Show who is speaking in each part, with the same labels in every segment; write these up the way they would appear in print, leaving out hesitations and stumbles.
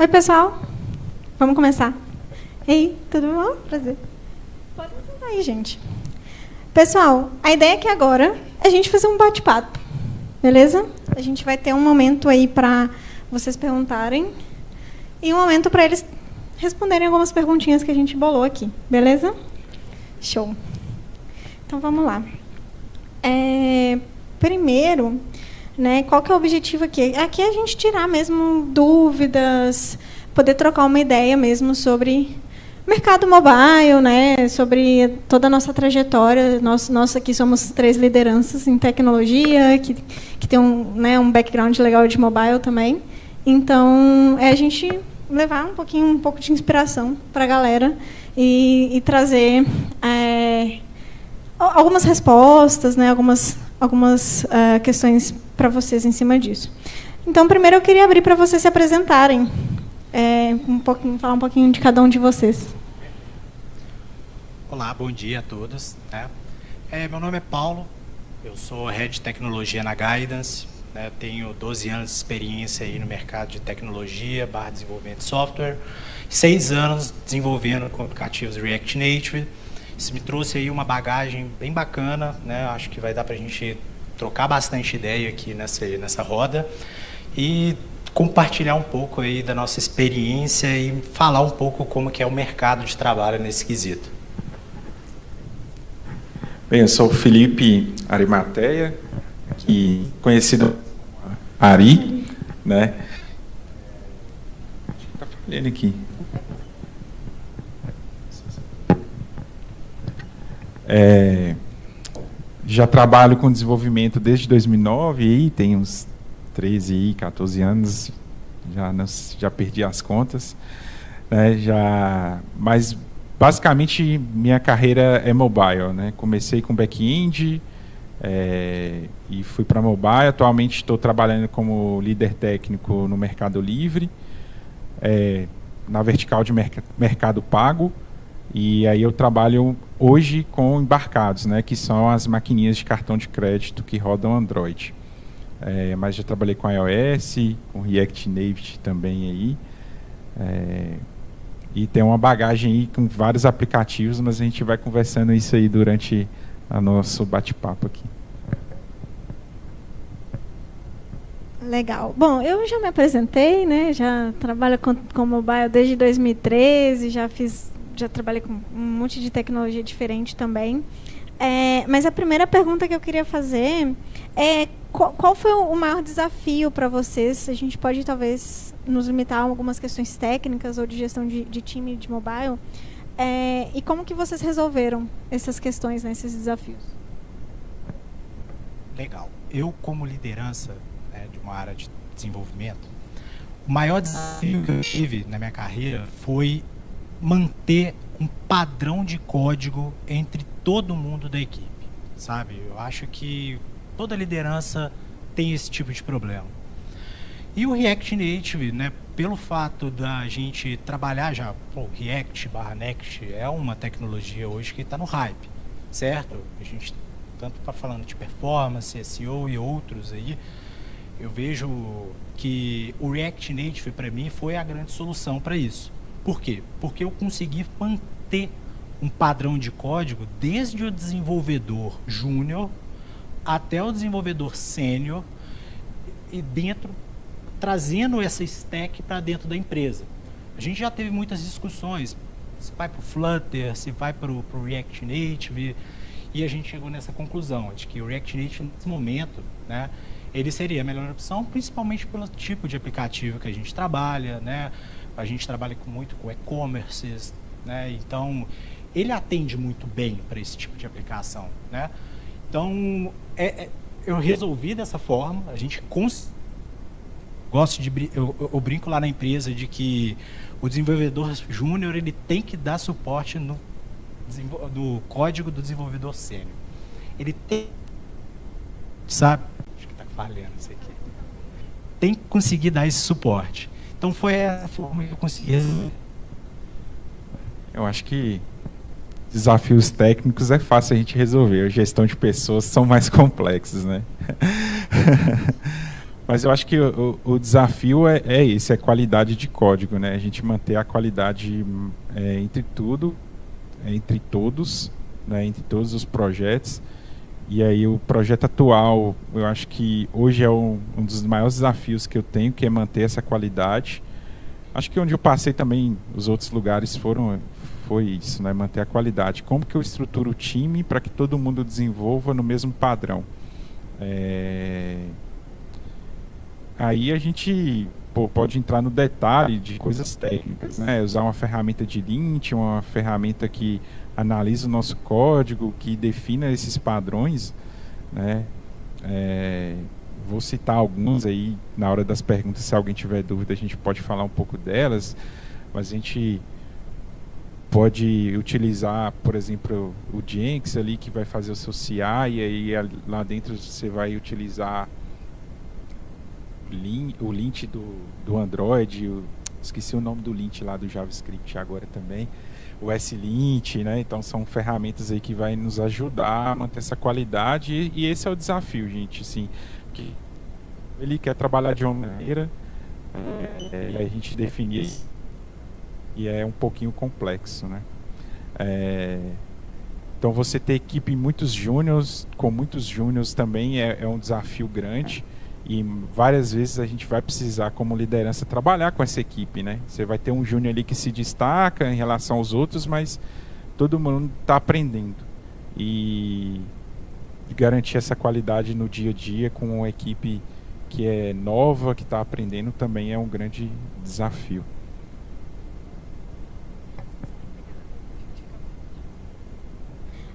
Speaker 1: Oi, pessoal. Vamos começar. Ei, tudo bom? Prazer. Pode sentar aí, gente. Pessoal, a ideia aqui agora é a gente fazer um bate-papo, beleza? A gente vai ter um momento aí para vocês perguntarem e um momento para eles responderem algumas perguntinhas que a gente bolou aqui, beleza? Show. Então, vamos lá. Primeiro, né, qual que é o objetivo aqui? Aqui é a gente tirar mesmo dúvidas, poder trocar uma ideia mesmo sobre mercado mobile, né, sobre toda a nossa trajetória. Nós aqui somos 3 lideranças em tecnologia, que tem um background legal de mobile também. Então, é a gente levar um pouco de inspiração para a galera e trazer algumas respostas, né, algumas questões para vocês em cima disso. Então, primeiro eu queria abrir para vocês se apresentarem, falar um pouquinho de cada um de vocês.
Speaker 2: Olá, bom dia a todos. Meu nome é Paulo, eu sou Head de Tecnologia na Guidance, né, tenho 12 anos de experiência aí no mercado de tecnologia, desenvolvimento de software, 6 anos desenvolvendo aplicativos React Native. Isso me trouxe aí uma bagagem bem bacana, né? Acho que vai dar para a gente trocar bastante ideia aqui nessa roda e compartilhar um pouco aí da nossa experiência e falar um pouco como que é o mercado de trabalho nesse quesito.
Speaker 3: Bem, eu sou o Felipe Arimateia, conhecido como Ari, né? Acho que está falhando aqui. Já trabalho com desenvolvimento desde 2009 e tem uns 13, 14 anos, já perdi as contas, né, mas basicamente minha carreira é mobile, né? Comecei com back-end e fui para mobile. Atualmente estou trabalhando como líder técnico no Mercado Livre, na vertical de mercado pago. E aí eu trabalho hoje com embarcados, né, que são as maquininhas de cartão de crédito que rodam Android. Mas já trabalhei com iOS, com React Native também aí. E tem uma bagagem aí com vários aplicativos, mas a gente vai conversando isso aí durante o nosso bate-papo aqui.
Speaker 1: Legal. Bom, eu já me apresentei, né, já trabalho com mobile desde 2013, já trabalhei com um monte de tecnologia diferente também. Mas a primeira pergunta que eu queria fazer é qual foi o maior desafio para vocês? A gente pode, talvez, nos limitar a algumas questões técnicas ou de gestão de time de mobile. E como que vocês resolveram essas questões, né, esses desafios?
Speaker 2: Legal. Eu, como liderança, né, de uma área de desenvolvimento, o maior desafio que eu tive na minha carreira foi manter um padrão de código entre todo mundo da equipe, sabe? Eu acho que toda liderança tem esse tipo de problema. E o React Native, né, pelo fato da gente trabalhar já, React/Next é uma tecnologia hoje que está no hype, certo? A gente tanto está falando de performance, SEO e outros aí, eu vejo que o React Native para mim foi a grande solução para isso. Por quê? Porque eu consegui manter um padrão de código desde o desenvolvedor júnior até o desenvolvedor sênior e trazendo essa stack para dentro da empresa. A gente já teve muitas discussões, se vai para o Flutter, se vai para o React Native, e a gente chegou nessa conclusão de que o React Native, nesse momento, né, ele seria a melhor opção, principalmente pelo tipo de aplicativo que a gente trabalha, né? A gente trabalha muito com e-commerces, né? Então, ele atende muito bem para esse tipo de aplicação, né? Então, eu resolvi dessa forma. A gente eu brinco lá na empresa de que o desenvolvedor júnior ele tem que dar suporte no código do desenvolvedor sênior. Ele tem, sabe? Acho que está falhando isso aqui. Tem que conseguir dar esse suporte. Então foi a forma que eu consegui resolver.
Speaker 3: Eu acho que desafios técnicos é fácil a gente resolver. A gestão de pessoas são mais complexos, né? Mas eu acho que o desafio é esse, é qualidade de código, né? A gente manter a qualidade entre tudo, entre todos, né? Entre todos os projetos. E aí o projeto atual, eu acho que hoje é um dos maiores desafios que eu tenho, que é manter essa qualidade. Acho que onde eu passei também, os outros lugares foi isso, né? Manter a qualidade. Como que eu estruturo o time para que todo mundo desenvolva no mesmo padrão? Aí a gente pode entrar no detalhe de coisas técnicas, né? Usar uma ferramenta de lint, uma ferramenta que analisa o nosso código, que defina esses padrões, né? Vou citar alguns aí na hora das perguntas, se alguém tiver dúvida a gente pode falar um pouco delas, mas a gente pode utilizar, por exemplo, o Jenkins ali que vai fazer o seu CI, e aí lá dentro você vai utilizar o lint do Android, esqueci o nome do lint lá do JavaScript agora também, o S-Lint, né? Então são ferramentas aí que vai nos ajudar a manter essa qualidade, e esse é o desafio, gente, assim, que ele quer trabalhar de uma maneira, e a gente definir isso, e é um pouquinho complexo, né? Então você ter equipe com muitos júniors também é um desafio grande, e várias vezes a gente vai precisar, como liderança, trabalhar com essa equipe, né? Você vai ter um júnior ali que se destaca em relação aos outros, mas todo mundo está aprendendo. E garantir essa qualidade no dia a dia com uma equipe que é nova, que está aprendendo, também é um grande desafio.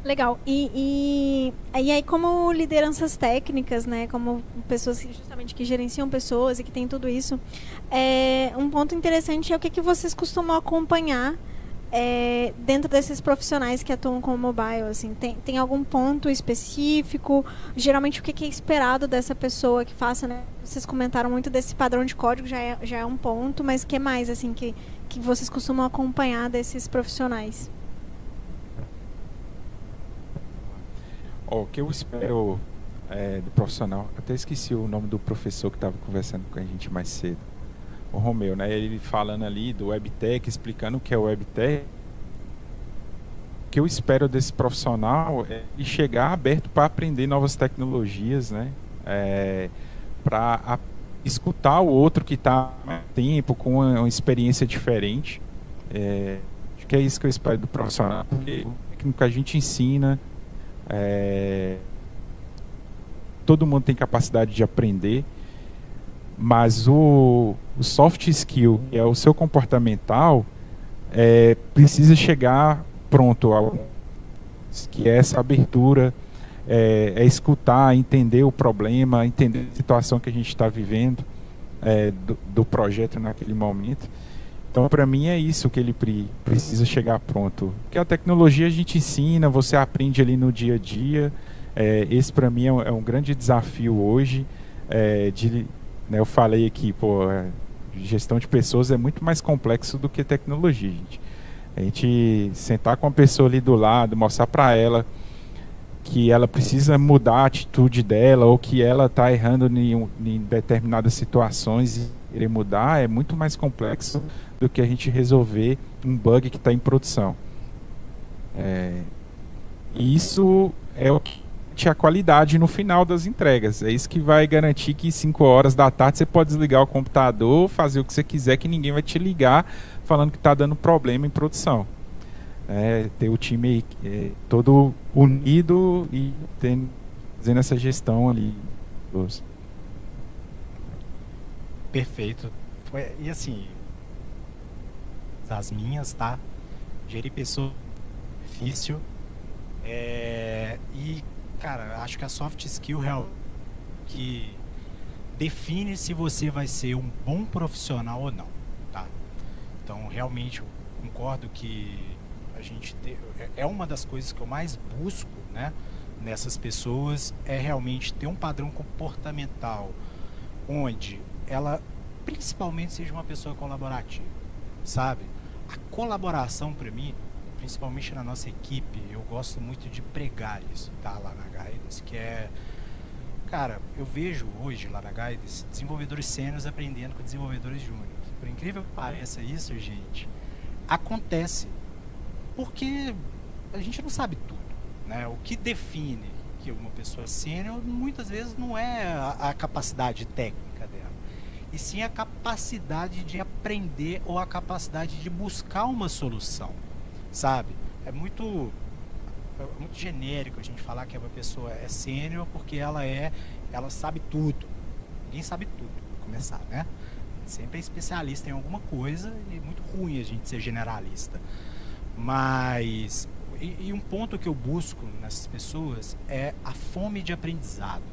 Speaker 1: Legal. E aí, como lideranças técnicas, né, como pessoas justamente que gerenciam pessoas e que tem tudo isso, um ponto interessante é o que vocês costumam acompanhar dentro desses profissionais que atuam com o mobile. Assim, tem algum ponto específico? Geralmente, o que é esperado dessa pessoa que faça, né? Vocês comentaram muito desse padrão de código, já é um ponto, mas o que mais assim, que vocês costumam acompanhar desses profissionais?
Speaker 3: O que eu espero do profissional, até esqueci o nome do professor que estava conversando com a gente mais cedo, o Romeu, né? Ele falando ali do WebTech, explicando o que é o WebTech. O que eu espero desse profissional é ele chegar aberto para aprender novas tecnologias, né? Para escutar o outro que está há mais tempo, com uma experiência diferente. Acho que é isso que eu espero do profissional, porque o técnico que a gente ensina, todo mundo tem capacidade de aprender, mas o soft skill, que é o seu comportamental, precisa chegar pronto, que é essa abertura, escutar, entender o problema, entender a situação que a gente está vivendo do projeto naquele momento. Então, para mim, é isso que ele precisa chegar pronto. Porque a tecnologia a gente ensina, você aprende ali no dia a dia. Esse, para mim, é um grande desafio hoje. Eu falei aqui, gestão de pessoas é muito mais complexo do que tecnologia, gente. A gente sentar com a pessoa ali do lado, mostrar para ela que ela precisa mudar a atitude dela, ou que ela está errando em determinadas situações e querer mudar, é muito mais complexo do que a gente resolver um bug que está em produção. E isso é o que a qualidade no final das entregas. É isso que vai garantir que 5 horas da tarde você pode desligar o computador, fazer o que você quiser, que ninguém vai te ligar falando que está dando problema em produção. Ter o time todo unido e fazendo essa gestão ali.
Speaker 2: Perfeito. E assim, as minhas, tá? Gerir pessoa difícil. E, cara, acho que a soft skill real que define se você vai ser um bom profissional ou não, tá? Então, realmente, eu concordo que a gente é uma das coisas que eu mais busco, né, nessas pessoas, é realmente ter um padrão comportamental onde ela principalmente seja uma pessoa colaborativa, sabe? A colaboração, para mim, principalmente na nossa equipe, eu gosto muito de pregar isso, tá, lá na Guidance, que é Cara, eu vejo hoje lá na Guides desenvolvedores sêniores aprendendo com desenvolvedores júniores. Por incrível que pareça isso, gente, acontece. Porque a gente não sabe tudo, né? O que define que uma pessoa é sênior muitas vezes não é a capacidade técnica dela, e sim a capacidade de aprender ou a capacidade de buscar uma solução, sabe? É muito genérico a gente falar que uma pessoa é sênior porque ela sabe tudo. Ninguém sabe tudo, para começar, né? Sempre é especialista em alguma coisa e é muito ruim a gente ser generalista. Mas e um ponto que eu busco nessas pessoas é a fome de aprendizado,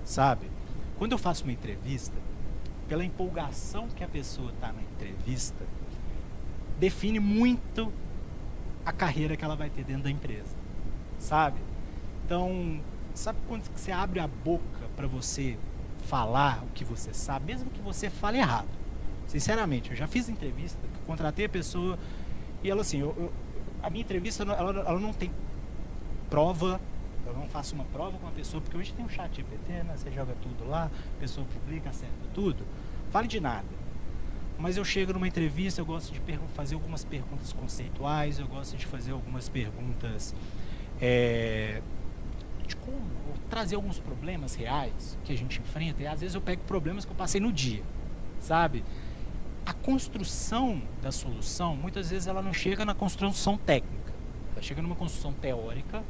Speaker 2: sabe? Quando eu faço uma entrevista, pela empolgação que a pessoa está na entrevista, define muito a carreira que ela vai ter dentro da empresa, sabe? Então, sabe quando você abre a boca para você falar o que você sabe, mesmo que você fale errado? Sinceramente, eu já fiz entrevista, contratei a pessoa e ela assim, a minha entrevista ela não tem prova, eu não faço uma prova com a pessoa, porque hoje tem um chat GPT, né? Você joga tudo lá, a pessoa publica, acerta tudo, fale de nada. Mas eu chego numa entrevista, eu gosto de fazer algumas perguntas conceituais, eu gosto de fazer algumas perguntas de como trazer alguns problemas reais que a gente enfrenta, e às vezes eu pego problemas que eu passei no dia, sabe? A construção da solução, muitas vezes ela não chega na construção técnica, ela chega numa construção teórica,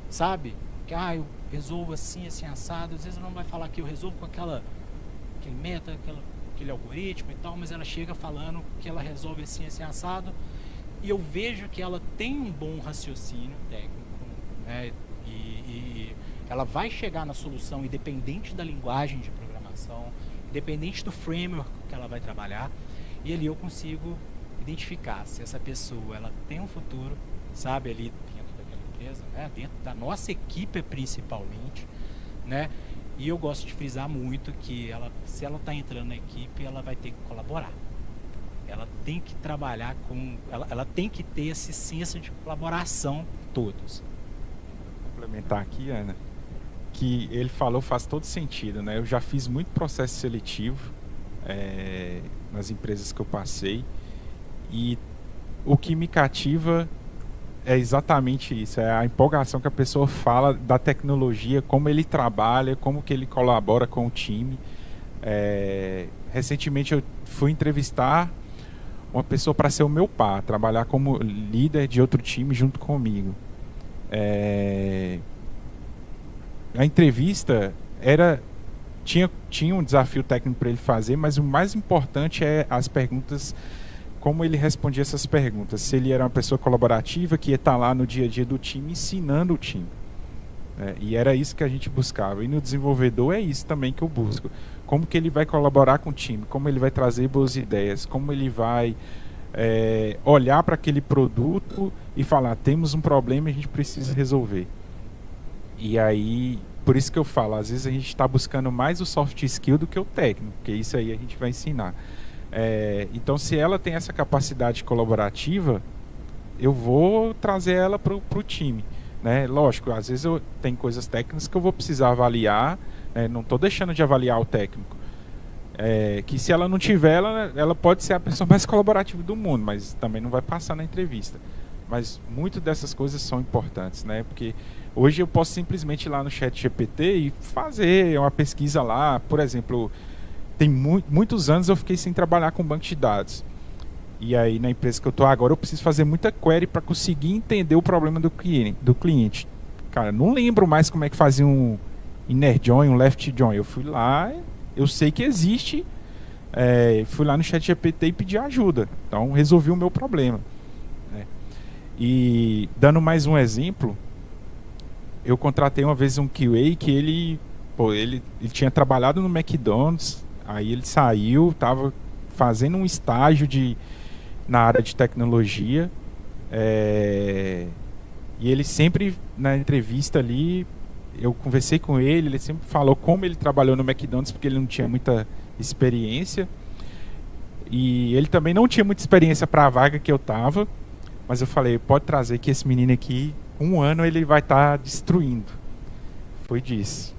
Speaker 2: sabe? Que eu resolvo assim, assim, assado. Às vezes ela não vai falar que eu resolvo com aquele meta, aquele algoritmo e tal, mas ela chega falando que ela resolve assim, assim, assado, e eu vejo que ela tem um bom raciocínio técnico, né? E ela vai chegar na solução independente da linguagem de programação, independente do framework que ela vai trabalhar, e ali eu consigo identificar se essa pessoa ela tem um futuro, sabe, ali dentro daquela empresa, né, dentro da nossa equipe principalmente, né, e eu gosto de frisar muito que se ela está entrando na equipe, ela vai ter que colaborar, ela tem que trabalhar ela tem que ter esse senso de colaboração com todos.
Speaker 3: Vou complementar aqui, Ana, que ele falou faz todo sentido, né? Eu já fiz muito processo seletivo nas empresas que eu passei, e o que me cativa é exatamente isso, é a empolgação que a pessoa fala da tecnologia, como ele trabalha, como que ele colabora com o time. Recentemente eu fui entrevistar uma pessoa para ser o meu par, trabalhar como líder de outro time junto comigo. A entrevista tinha um desafio técnico para ele fazer, mas o mais importante é as perguntas, como ele respondia essas perguntas. Se ele era uma pessoa colaborativa, que ia estar lá no dia a dia do time, ensinando o time. E era isso que a gente buscava. E no desenvolvedor é isso também que eu busco. Como que ele vai colaborar com o time, como ele vai trazer boas ideias, como ele vai olhar para aquele produto e falar, temos um problema e a gente precisa resolver. E aí, por isso que eu falo, às vezes a gente está buscando mais o soft skill do que o técnico, porque isso aí a gente vai ensinar. Então, se ela tem essa capacidade colaborativa, eu vou trazer ela para o time, né? Lógico, às vezes tem coisas técnicas que eu vou precisar avaliar, né? Não estou deixando de avaliar o técnico. Que se ela não tiver, ela pode ser a pessoa mais colaborativa do mundo, mas também não vai passar na entrevista. Mas muito dessas coisas são importantes, né? Porque hoje eu posso simplesmente ir lá no chat GPT e fazer uma pesquisa lá. Por exemplo, tem muitos anos eu fiquei sem trabalhar com banco de dados. E aí na empresa que eu estou agora eu preciso fazer muita query para conseguir entender o problema do cliente. Cara, não lembro mais como é que fazia um inner join, um left join. Eu fui lá, eu sei que existe, fui lá no chat GPT e pedi ajuda. Então resolvi o meu problema. E dando mais um exemplo, eu contratei uma vez um QA que ele tinha trabalhado no McDonald's, aí ele saiu, estava fazendo um estágio na área de tecnologia, e ele sempre, na entrevista ali, eu conversei com ele sempre falou como ele trabalhou no McDonald's, porque ele não tinha muita experiência, e ele também não tinha muita experiência para a vaga que eu estava. Mas eu falei, pode trazer que esse menino aqui, 1 ano ele vai estar destruindo. Foi disso.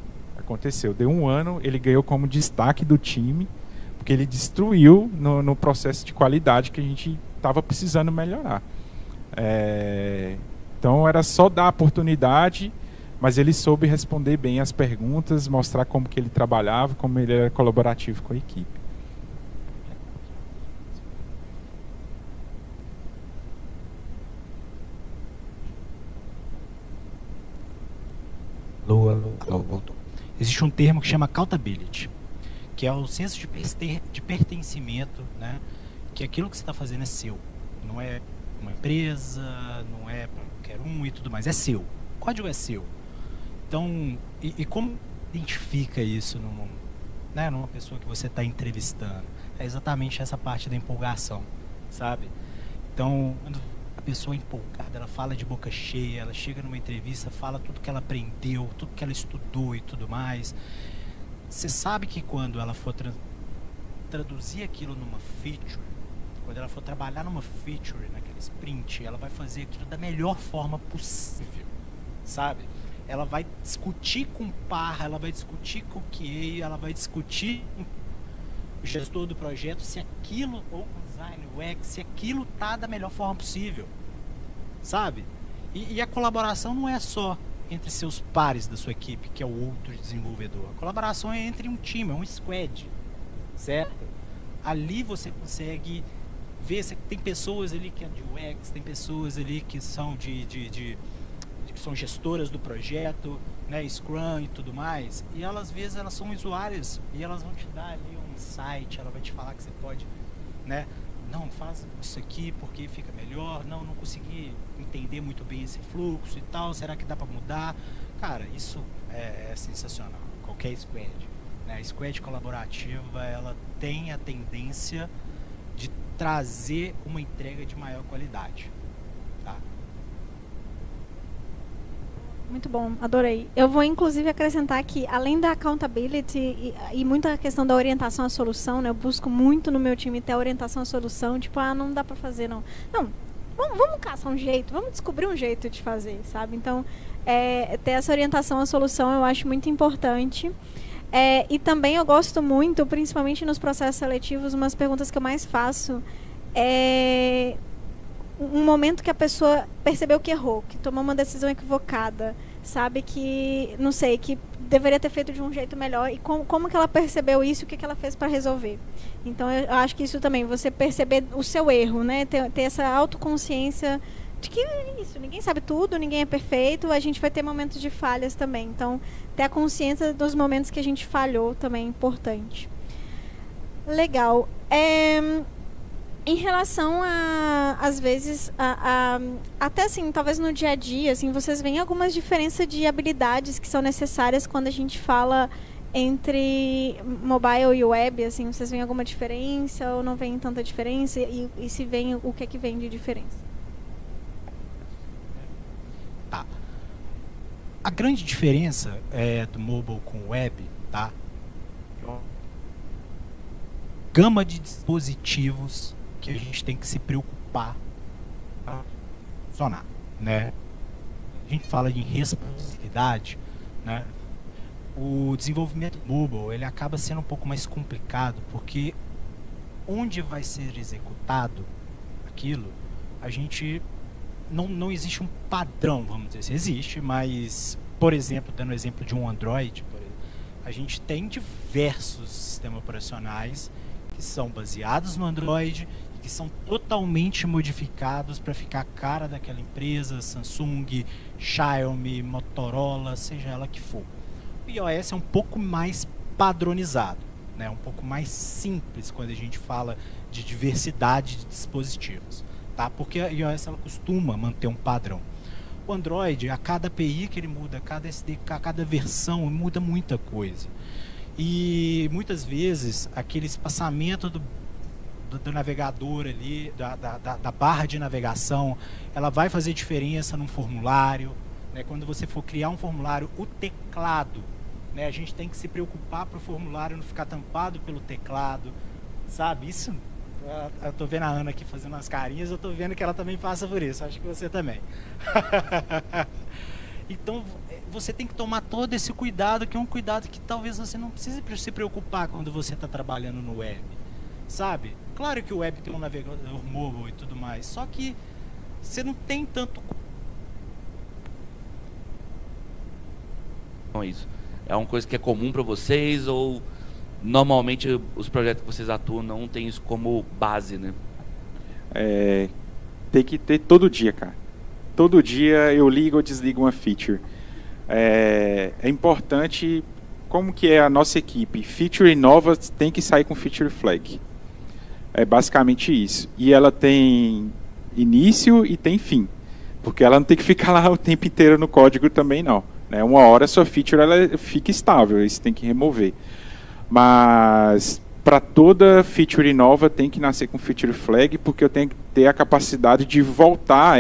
Speaker 3: aconteceu? Deu um ano, ele ganhou como destaque do time, porque ele destruiu no processo de qualidade que a gente estava precisando melhorar. Então era só dar a oportunidade, mas ele soube responder bem as perguntas, mostrar como que ele trabalhava, como ele era colaborativo com a equipe.
Speaker 2: Alô, voltou. Existe um termo que chama accountability, que é o senso de pertencimento, né? Que aquilo que você está fazendo é seu, não é uma empresa, não é para qualquer um e tudo mais, é seu. O código é seu. Então, e como identifica isso numa pessoa que você está entrevistando? É exatamente essa parte da empolgação, sabe? Então, quando a pessoa é empolgada, ela fala de boca cheia, ela chega numa entrevista, fala tudo que ela aprendeu, tudo que ela estudou e tudo mais. Você sabe que quando ela for traduzir aquilo numa feature, quando ela for trabalhar numa feature, naquele sprint, ela vai fazer aquilo da melhor forma possível, sabe? Ela vai discutir com o par, ela vai discutir com o QA, ela vai discutir com o gestor do projeto se aquilo, ou com o design, o UX, se aquilo tá da melhor forma possível, sabe? E a colaboração não é só entre seus pares da sua equipe, que é o outro desenvolvedor. A colaboração é entre um time, é um squad, certo? Ali você consegue ver se tem pessoas ali que é de UX, tem pessoas ali que são que são gestoras do projeto, né, Scrum e tudo mais, e elas às vezes elas são usuárias e elas vão te dar ali um insight, ela vai te falar que você pode, né, não, faz isso aqui porque fica melhor, não consegui entender muito bem esse fluxo e tal, será que dá para mudar? Cara, isso é sensacional, qualquer squad, né, a squad colaborativa, ela tem a tendência de trazer uma entrega de maior qualidade, tá?
Speaker 1: Muito bom, adorei. Eu vou inclusive acrescentar que, além da accountability e muita questão da orientação à solução, né, eu busco muito no meu time ter a orientação à solução, tipo, não dá para fazer, não. Não, vamos caçar um jeito, vamos descobrir um jeito de fazer, sabe? Então, ter essa orientação à solução eu acho muito importante. E também eu gosto muito, principalmente nos processos seletivos, umas perguntas que eu mais faço um momento que a pessoa percebeu que errou, que tomou uma decisão equivocada, sabe, que, não sei, que deveria ter feito de um jeito melhor, e como que ela percebeu isso, o que ela fez para resolver. Então, eu acho que isso também, você perceber o seu erro, né, ter essa autoconsciência de que isso, ninguém sabe tudo, ninguém é perfeito, a gente vai ter momentos de falhas também. Então, ter a consciência dos momentos que a gente falhou também é importante. Legal. Em relação às vezes, até assim, talvez no dia a dia, assim, vocês veem algumas diferenças de habilidades que são necessárias quando a gente fala entre mobile e web, assim, vocês veem alguma diferença ou não veem tanta diferença? E se vem, o que é que vem de diferença?
Speaker 2: Tá. A grande diferença do mobile com o web, tá? Gama de dispositivos que a gente tem que se preocupar para funcionar, né? A gente fala de responsividade, né? O desenvolvimento mobile, ele acaba sendo um pouco mais complicado, porque onde vai ser executado aquilo, a gente não existe um padrão, vamos dizer assim. Existe, mas, por exemplo, dando o exemplo de um Android, a gente tem diversos sistemas operacionais que são baseados no Android, que são totalmente modificados para ficar a cara daquela empresa, Samsung, Xiaomi, Motorola, seja ela que for. O iOS é um pouco mais padronizado, né? Um pouco mais simples quando a gente fala de diversidade de dispositivos, tá? Porque a iOS ela costuma manter um padrão. O Android, a cada API que ele muda, a cada SDK, a cada versão, muda muita coisa. E muitas vezes aquele espaçamento do navegador ali, da barra de navegação, ela vai fazer diferença num formulário, né? Quando você for criar um formulário, o teclado, né? A gente tem que se preocupar para o formulário não ficar tampado pelo teclado, sabe? Isso, eu tô vendo a Ana aqui fazendo umas carinhas, eu tô vendo que ela também passa por isso, acho que você também. Então, você tem que tomar todo esse cuidado, que é um cuidado que talvez você não precise se preocupar quando você está trabalhando no web, sabe? Claro que o web tem um navegador mobile e tudo mais, só que você não tem tanto...
Speaker 4: Isso é uma coisa que é comum para vocês, ou normalmente os projetos que vocês atuam não tem isso como base, né?
Speaker 3: Tem que ter todo dia, cara. Todo dia eu ligo ou desligo uma feature. É importante, como que é a nossa equipe. Feature nova tem que sair com feature flag. É basicamente isso. E ela tem início e tem fim. Porque ela não tem que ficar lá o tempo inteiro no código também, não. Né? Uma hora a sua feature ela fica estável, isso tem que remover. Mas para toda feature nova tem que nascer com feature flag, porque eu tenho que ter a capacidade de voltar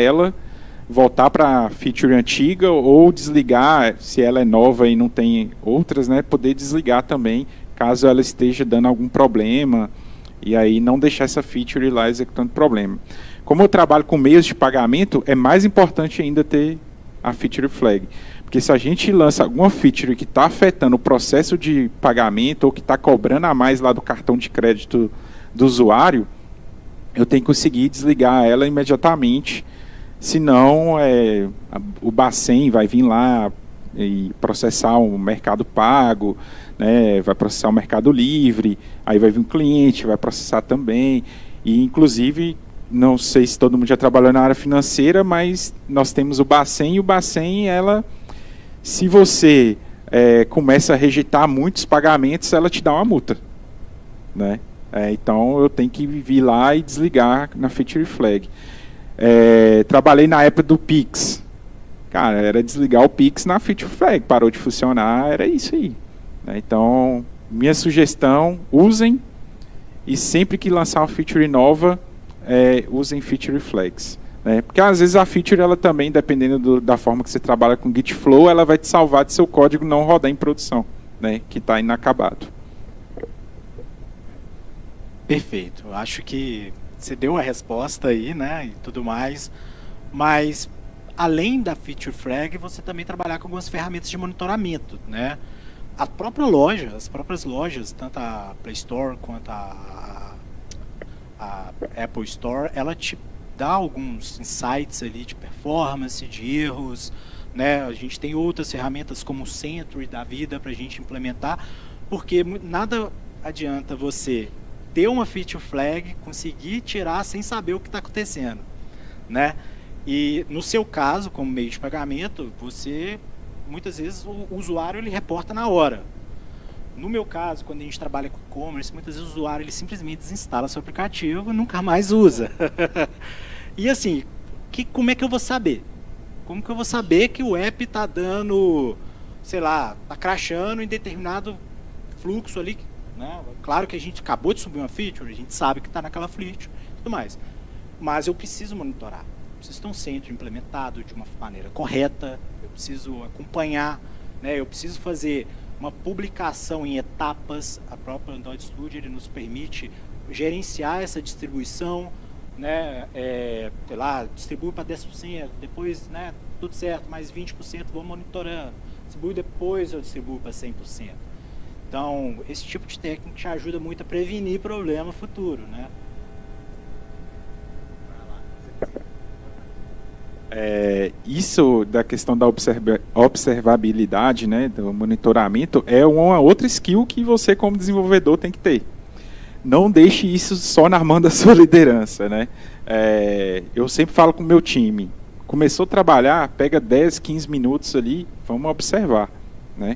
Speaker 3: para a feature antiga ou desligar, se ela é nova e não tem outras, né, poder desligar também, caso ela esteja dando algum problema, e aí não deixar essa feature lá executando problema. Como eu trabalho com meios de pagamento, é mais importante ainda ter a feature flag. Porque se a gente lança alguma feature que está afetando o processo de pagamento ou que está cobrando a mais lá do cartão de crédito do usuário, eu tenho que conseguir desligar ela imediatamente, senão o Bacen vai vir lá e processar o Mercado Pago, né, vai processar o Mercado Livre, aí vai vir um cliente, vai processar também, e inclusive, não sei se todo mundo já trabalhou na área financeira, mas nós temos o Bacen, e o Bacen, se você começa a rejeitar muitos pagamentos, ela te dá uma multa, né? Então eu tenho que vir lá e desligar na feature flag. Trabalhei na época do Pix. Cara, era desligar o Pix na feature flag, parou de funcionar, era isso aí. Né? Então, minha sugestão, usem, e sempre que lançar uma feature nova, usem feature flags. Né? Porque às vezes a feature, ela também, dependendo da forma que você trabalha com Git Flow, ela vai te salvar de seu código não rodar em produção, né? Que está inacabado.
Speaker 2: Perfeito. Eu acho que você deu a resposta aí, né, e tudo mais, mas além da feature flag, você também trabalhar com algumas ferramentas de monitoramento, né? As próprias lojas, tanto a Play Store quanto a Apple Store, ela te dá alguns insights ali de performance, de erros, né? A gente tem outras ferramentas como o Sentry da vida para a gente implementar, porque nada adianta você ter uma feature flag, conseguir tirar sem saber o que está acontecendo, né? E no seu caso, como meio de pagamento, você, muitas vezes, o usuário ele reporta na hora. No meu caso, quando a gente trabalha com e-commerce, muitas vezes o usuário ele simplesmente desinstala seu aplicativo e nunca mais usa. E assim, como é que eu vou saber? Como que eu vou saber que o app está dando, sei lá, está crashando em determinado fluxo ali, né? Claro que a gente acabou de subir uma feature, a gente sabe que está naquela feature e tudo mais. Mas eu preciso monitorar. Eu preciso ter um centro implementado de uma maneira correta, eu preciso acompanhar, né? Eu preciso fazer uma publicação em etapas. A própria Android Studio ele nos permite gerenciar essa distribuição, né? Sei lá, distribui para 10%, depois, né, tudo certo, mais 20% vou monitorando, distribui depois eu distribuo para 100%. Então, esse tipo de técnica te ajuda muito a prevenir problema futuro, né?
Speaker 3: Isso da questão da observabilidade, né, do monitoramento, é uma outra skill que você, como desenvolvedor, tem que ter. Não deixe isso só na mão da sua liderança, né? Eu sempre falo com o meu time, começou a trabalhar, pega 10, 15 minutos ali, vamos observar, né?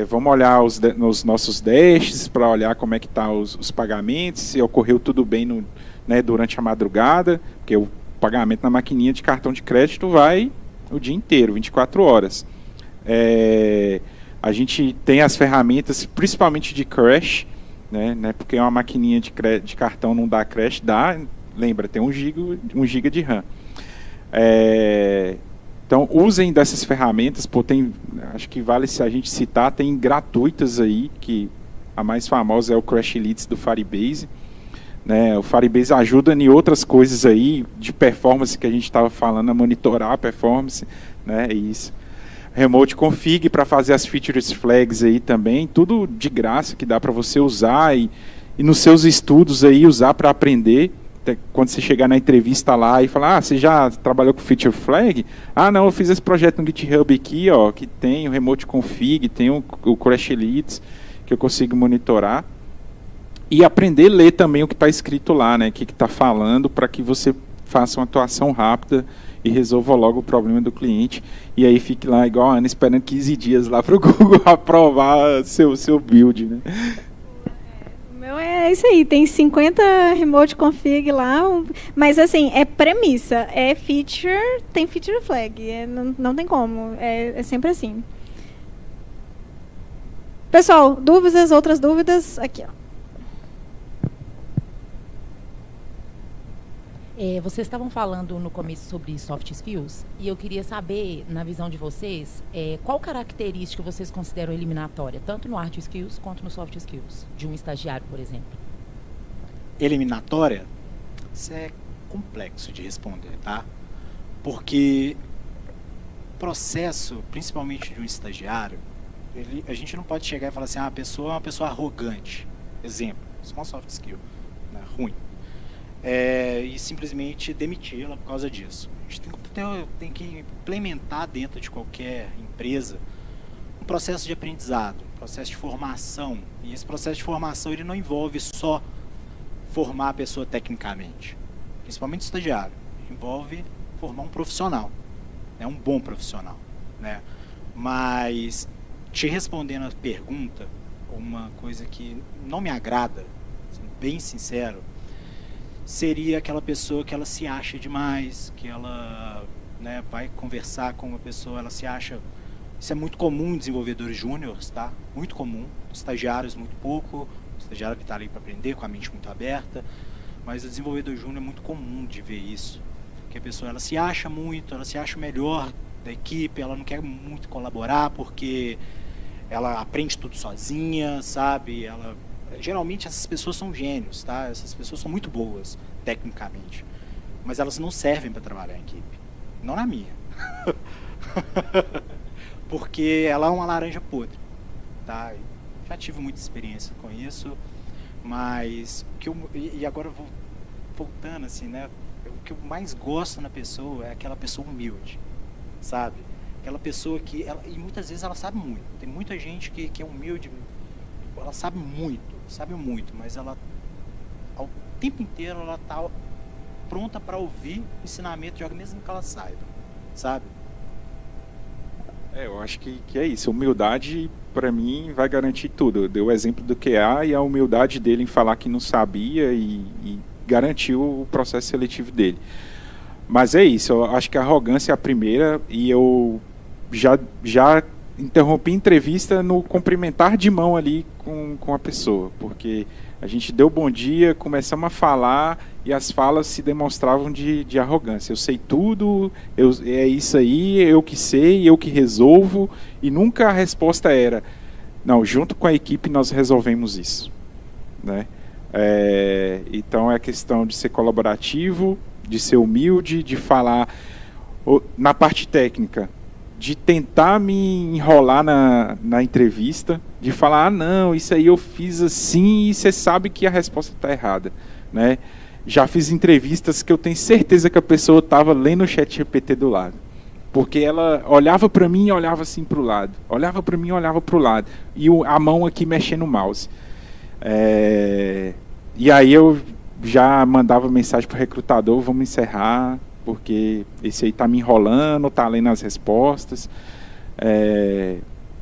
Speaker 3: Vamos olhar os nossos dashes para olhar como é que tá os pagamentos, se ocorreu tudo bem né, durante a madrugada, porque o pagamento na maquininha de cartão de crédito vai o dia inteiro, 24 horas. A gente tem as ferramentas, principalmente de crash, né, porque uma maquininha de cartão não dá crash, lembra, tem 1 GB de RAM. Então, usem dessas ferramentas, acho que vale se a gente citar, tem gratuitas aí, que a mais famosa é o Crash Leads do Firebase. Né, o Firebase ajuda em outras coisas aí, de performance que a gente estava falando, a monitorar a performance, né, isso. Remote Config para fazer as features flags aí também, tudo de graça que dá para você usar e nos seus estudos aí usar para aprender. Até quando você chegar na entrevista lá e falar, você já trabalhou com feature flag? Ah, não, eu fiz esse projeto no GitHub aqui, ó, que tem o Remote Config, tem o Crash Leads, que eu consigo monitorar. E aprender a ler também o que está escrito lá, né, o que está falando, para que você faça uma atuação rápida e resolva logo o problema do cliente. E aí fique lá igual a Ana, esperando 15 dias lá para o Google aprovar seu build, né?
Speaker 1: O meu é isso aí, tem 50 remote config lá, mas assim, é premissa, é feature, tem feature flag, não tem como, é sempre assim. Pessoal, dúvidas, outras dúvidas? Aqui, ó.
Speaker 5: Vocês estavam falando no começo sobre soft skills e eu queria saber, na visão de vocês, qual característica vocês consideram eliminatória, tanto no hard skills quanto no soft skills, de um estagiário, por exemplo?
Speaker 2: Eliminatória? Isso é complexo de responder, tá? Porque o processo, principalmente de um estagiário, a gente não pode chegar e falar assim, a pessoa é uma pessoa arrogante. Exemplo, isso é uma soft skill, né? Ruim. E simplesmente demiti-la por causa disso. A gente tem que implementar dentro de qualquer empresa um processo de aprendizado, um processo de formação. E esse processo de formação ele não envolve só formar a pessoa tecnicamente, principalmente o estagiário. Envolve formar um profissional, né, um bom profissional, né? Mas, te respondendo a pergunta, uma coisa que não me agrada, sendo bem sincero, seria aquela pessoa que ela se acha demais, que ela, né, vai conversar com uma pessoa, ela se acha... Isso é muito comum em desenvolvedores júniores, tá? Muito comum. Estagiários, muito pouco. O estagiário que está ali para aprender, com a mente muito aberta. Mas o desenvolvedor júnior é muito comum de ver isso. Que a pessoa, ela se acha muito, ela se acha o melhor da equipe, ela não quer muito colaborar porque ela aprende tudo sozinha, sabe? Geralmente essas pessoas são gênios, tá? Essas pessoas são muito boas, tecnicamente. Mas elas não servem para trabalhar em equipe. Não na minha. Porque ela é uma laranja podre, tá? Já tive muita experiência com isso, mas e agora voltando assim, né? O que eu mais gosto na pessoa é aquela pessoa humilde, sabe? Aquela pessoa que e muitas vezes ela sabe muito. Tem muita gente que é humilde, ela sabe muito, mas ela ao tempo inteiro ela tá pronta para ouvir ensinamento de algo mesmo que ela saiba, sabe?
Speaker 3: Eu acho que é isso. Humildade, para mim, vai garantir tudo. Deu o exemplo do QA e a humildade dele em falar que não sabia e garantiu o processo seletivo dele. Mas é isso. Eu acho que a arrogância é a primeira e eu já interrompi a entrevista no cumprimentar de mão ali com a pessoa, porque a gente deu bom dia, começamos a falar e as falas se demonstravam de arrogância. Eu sei tudo, é isso aí, eu que sei, eu que resolvo, e nunca a resposta era, não, junto com a equipe nós resolvemos isso, né? Então é a questão de ser colaborativo, de ser humilde, de falar na parte técnica, de tentar me enrolar na entrevista, de falar, não, isso aí eu fiz assim e você sabe que a resposta está errada, né? Já fiz entrevistas que eu tenho certeza que a pessoa estava lendo o ChatGPT do lado, porque ela olhava para mim e olhava assim para o lado, olhava para mim e olhava para o lado, e a mão aqui mexendo no mouse. E aí eu já mandava mensagem para o recrutador, vamos encerrar, porque esse aí está me enrolando, está lendo as respostas.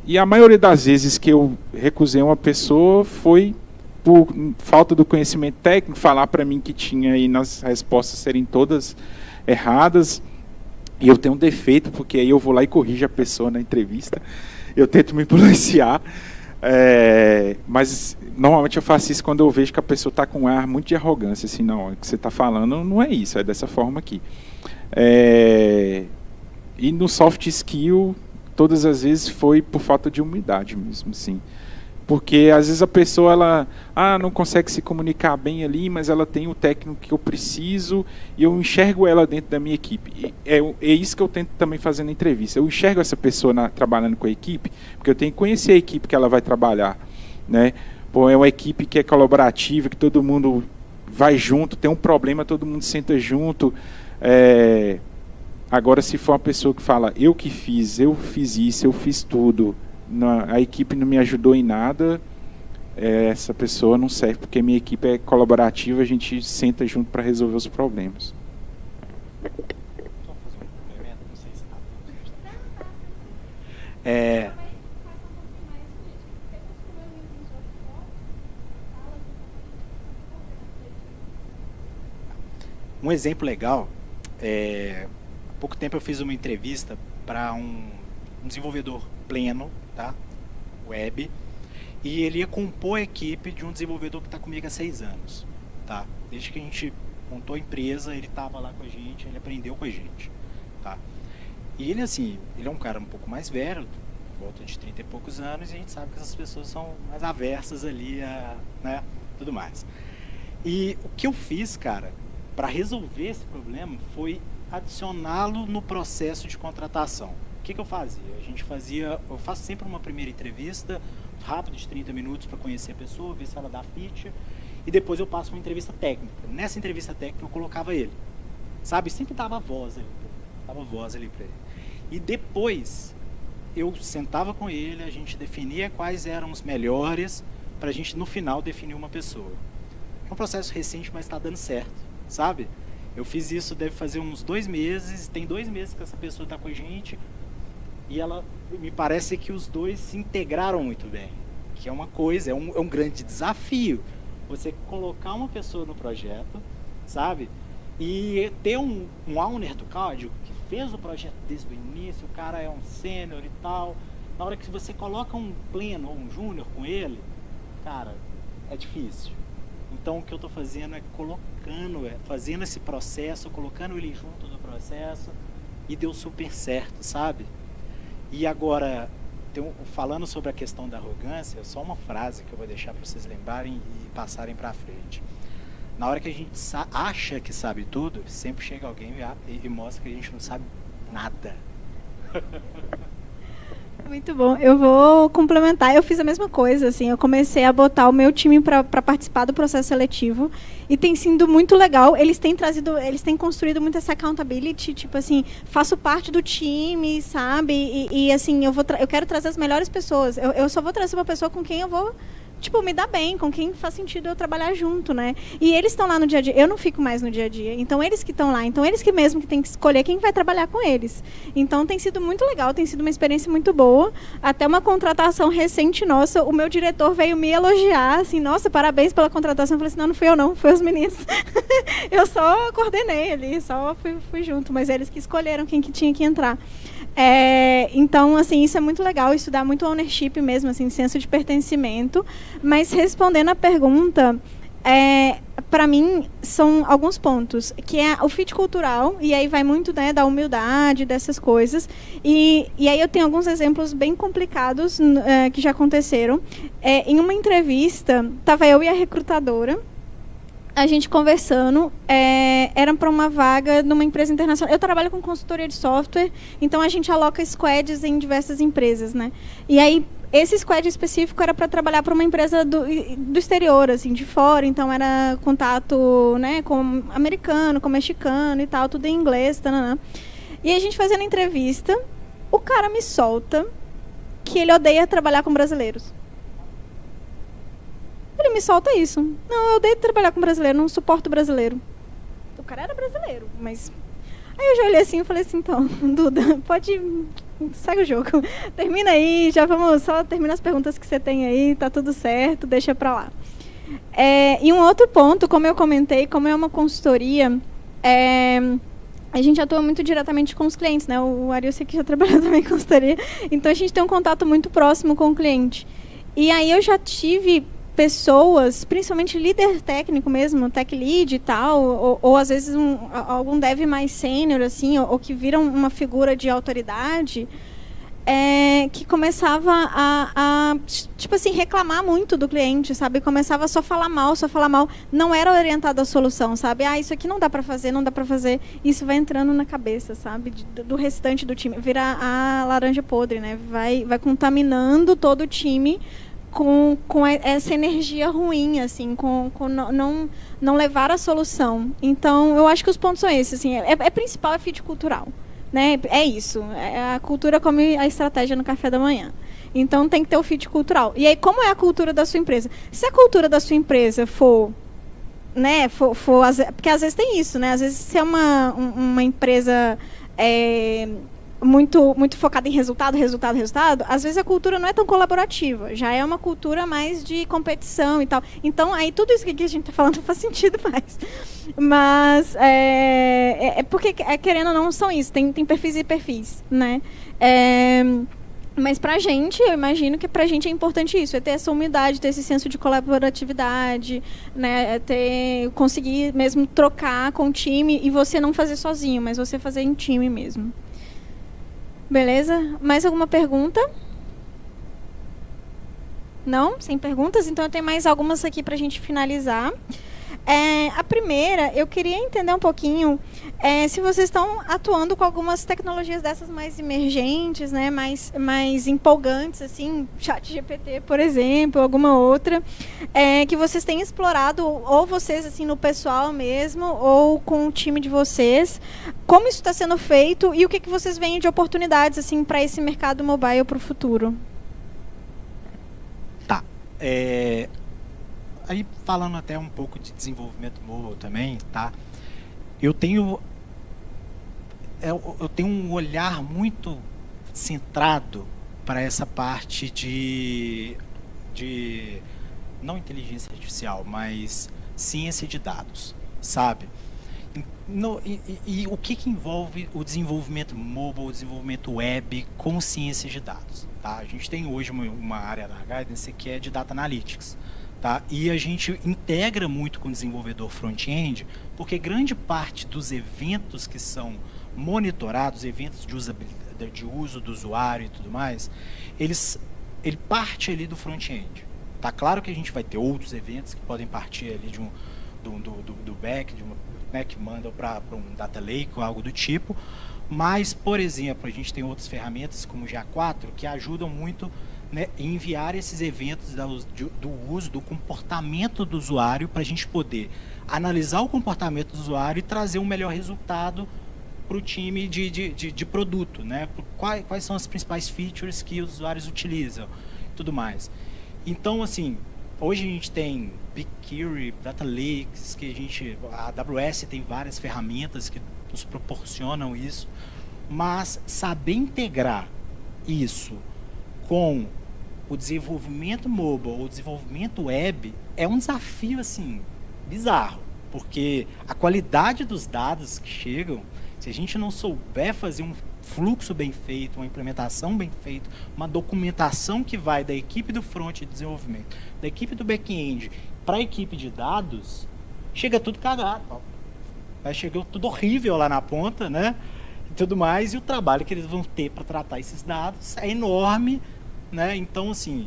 Speaker 3: E a maioria das vezes que eu recusei uma pessoa foi por falta do conhecimento técnico, falar para mim que tinha aí nas respostas serem todas erradas. E eu tenho um defeito, porque aí eu vou lá e corrijo a pessoa na entrevista. Eu tento me policiar. Mas normalmente eu faço isso quando eu vejo que a pessoa está com um ar muito de arrogância, assim, não, o que você está falando não é isso, é dessa forma aqui. E no soft skill, todas as vezes foi por falta de humildade mesmo, assim. Porque às vezes a pessoa ela não consegue se comunicar bem ali, mas ela tem o técnico que eu preciso e eu enxergo ela dentro da minha equipe. É isso que eu tento também fazer na entrevista. Eu enxergo essa pessoa trabalhando com a equipe, porque eu tenho que conhecer a equipe que ela vai trabalhar, né? Pô, é uma equipe que é colaborativa, que todo mundo vai junto, tem um problema, todo mundo senta junto. Agora, se for uma pessoa que fala, eu fiz isso, eu fiz tudo, a equipe não me ajudou em nada, essa pessoa não serve, porque minha equipe é colaborativa, a gente senta junto para resolver os problemas.
Speaker 2: Só fazer um complemento, não sei se um exemplo legal, há pouco tempo eu fiz uma entrevista para um desenvolvedor pleno, tá? Web, e ele ia compor a equipe de um desenvolvedor que está comigo há 6 anos, tá? Desde que a gente montou a empresa, ele estava lá com a gente, ele aprendeu com a gente, tá? E ele, assim, ele é um cara um pouco mais velho, volta de 30 e poucos anos, e a gente sabe que essas pessoas são mais aversas ali, né, tudo mais. E o que eu fiz, cara, para resolver esse problema foi adicioná-lo no processo de contratação. O que eu fazia? Eu faço sempre uma primeira entrevista rápida de 30 minutos para conhecer a pessoa, ver se ela dá fit, e depois eu passo uma entrevista técnica. Nessa entrevista técnica eu colocava ele, sabe? Sempre dava voz ali para ele. E depois eu sentava com ele, a gente definia quais eram os melhores para a gente no final definir uma pessoa. É um processo recente, mas está dando certo, sabe? Eu fiz isso, deve fazer uns 2 meses, tem 2 meses que essa pessoa está com a gente, e me parece que os dois se integraram muito bem, que é uma coisa, é um grande desafio, você colocar uma pessoa no projeto, sabe, e ter um owner do código, que fez o projeto desde o início, o cara é um sênior e tal, na hora que você coloca um pleno ou um júnior com ele, cara, é difícil. Então o que eu estou fazendo é fazendo esse processo, colocando ele junto do processo, e deu super certo, sabe? E agora, falando sobre a questão da arrogância, só uma frase que eu vou deixar para vocês lembrarem e passarem para frente. Na hora que a gente acha que sabe tudo, sempre chega alguém e mostra que a gente não sabe nada.
Speaker 1: Muito bom. Eu vou complementar. Eu fiz a mesma coisa, assim. Eu comecei a botar o meu time para participar do processo seletivo e tem sido muito legal. Eles têm construído muito essa accountability, tipo assim, faço parte do time, sabe? E assim, eu quero trazer as melhores pessoas. Eu só vou trazer uma pessoa com quem eu vou, tipo, me dar bem, com quem faz sentido eu trabalhar junto, né? E eles estão lá no dia a dia, eu não fico mais no dia a dia, então eles que estão lá, então eles que mesmo que tem que escolher quem vai trabalhar com eles. Então tem sido muito legal, tem sido uma experiência muito boa, até uma contratação recente nossa, o meu diretor veio me elogiar, assim, nossa, parabéns pela contratação, eu falei assim, não fui eu não, foi os meninos. Eu só coordenei ali, só fui junto, mas eles que escolheram quem que tinha que entrar. Então, assim, isso é muito legal, isso dá muito ownership mesmo, assim, senso de pertencimento. Mas respondendo a pergunta, para mim, são alguns pontos, que é o fit cultural, e aí vai muito, né, da humildade, dessas coisas. E aí eu tenho alguns exemplos bem complicados que já aconteceram. Em uma entrevista, estava eu e a recrutadora, a gente conversando, era para uma vaga numa empresa internacional. Eu trabalho com consultoria de software, então a gente aloca squads em diversas empresas, né? E aí, esse squad específico era para trabalhar para uma empresa do exterior, assim, de fora, então era contato, né, com americano, com mexicano e tal, tudo em inglês, tananã. E a gente fazendo entrevista, o cara me solta que ele odeia trabalhar com brasileiros. Ele me solta isso. Não, eu odeio trabalhar com brasileiro, não suporto brasileiro. O cara era brasileiro, mas... Aí eu já olhei assim e falei assim, então, Duda, pode... Segue o jogo. Termina aí, já vamos só terminar as perguntas que você tem aí, tá tudo certo, deixa pra lá. E um outro ponto, como eu comentei, como é uma consultoria, a gente atua muito diretamente com os clientes, né? O Ari, eu sei que já trabalhou também em consultoria, então a gente tem um contato muito próximo com o cliente. E aí eu já tive pessoas, principalmente líder técnico mesmo, tech lead e tal, ou às vezes algum dev mais sênior, assim, ou que viram uma figura de autoridade, que começava tipo assim, reclamar muito do cliente, sabe? Começava só falar mal, não era orientado à solução, sabe? Isso aqui não dá para fazer, isso vai entrando na cabeça, sabe? Do restante do time, vira a laranja podre, né? Vai contaminando todo o time com essa energia ruim, assim, não levar a solução. Então, eu acho que os pontos são esses, assim, principal é fit cultural, né? É isso, a cultura come a estratégia no café da manhã. Então, tem que ter o fit cultural. E aí, como é a cultura da sua empresa? Se a cultura da sua empresa for, né, porque às vezes tem isso, né? Às vezes, se é uma empresa muito focada em resultado, às vezes a cultura não é tão colaborativa, já é uma cultura mais de competição e tal. Então, aí tudo isso que a gente está falando não faz sentido mais. Mas, porque, querendo ou não, são isso, tem perfis e perfis, né? Mas pra gente, eu imagino que pra gente é importante isso, é ter essa humildade, ter esse senso de colaboratividade, né? Conseguir mesmo trocar com o time e você não fazer sozinho, mas você fazer em time mesmo. Beleza? Mais alguma pergunta? Não? Sem perguntas? Então, eu tenho mais algumas aqui para a gente finalizar. A primeira, eu queria entender um pouquinho se vocês estão atuando com algumas tecnologias dessas mais emergentes, né, mais empolgantes, assim, ChatGPT, por exemplo, alguma outra, que vocês têm explorado, ou vocês, assim, no pessoal mesmo, ou com o time de vocês. Como isso está sendo feito e o que vocês veem de oportunidades, assim, para esse mercado mobile para o futuro?
Speaker 2: Tá. Aí, falando até um pouco de desenvolvimento mobile também, tá? Eu tenho um olhar muito centrado para essa parte de não inteligência artificial, mas ciência de dados, sabe? E o que envolve o desenvolvimento mobile, o desenvolvimento web com ciência de dados, tá? A gente tem hoje uma área da Guidance que é de Data Analytics. Tá? E a gente integra muito com o desenvolvedor front-end, porque grande parte dos eventos que são monitorados, eventos de usabilidade, de uso do usuário e tudo mais, ele parte ali do front-end. Tá claro que a gente vai ter outros eventos que podem partir ali do back, né, que mandam para um data lake ou algo do tipo, mas, por exemplo, a gente tem outras ferramentas como o GA4 que ajudam muito, né, enviar esses eventos do uso, do comportamento do usuário, para a gente poder analisar o comportamento do usuário e trazer um melhor resultado para o time de produto, né? Quais são as principais features que os usuários utilizam e tudo mais. Então, assim, hoje a gente tem BigQuery, Data Lakes, a AWS tem várias ferramentas que nos proporcionam isso, mas saber integrar isso com o desenvolvimento mobile, o desenvolvimento web, é um desafio, assim, bizarro. Porque a qualidade dos dados que chegam, se a gente não souber fazer um fluxo bem feito, uma implementação bem feita, uma documentação que vai da equipe do front de desenvolvimento, da equipe do back-end para a equipe de dados, chega tudo cagado. Vai chegar tudo horrível lá na ponta, né? E tudo mais, e o trabalho que eles vão ter para tratar esses dados é enorme, né? Então, assim,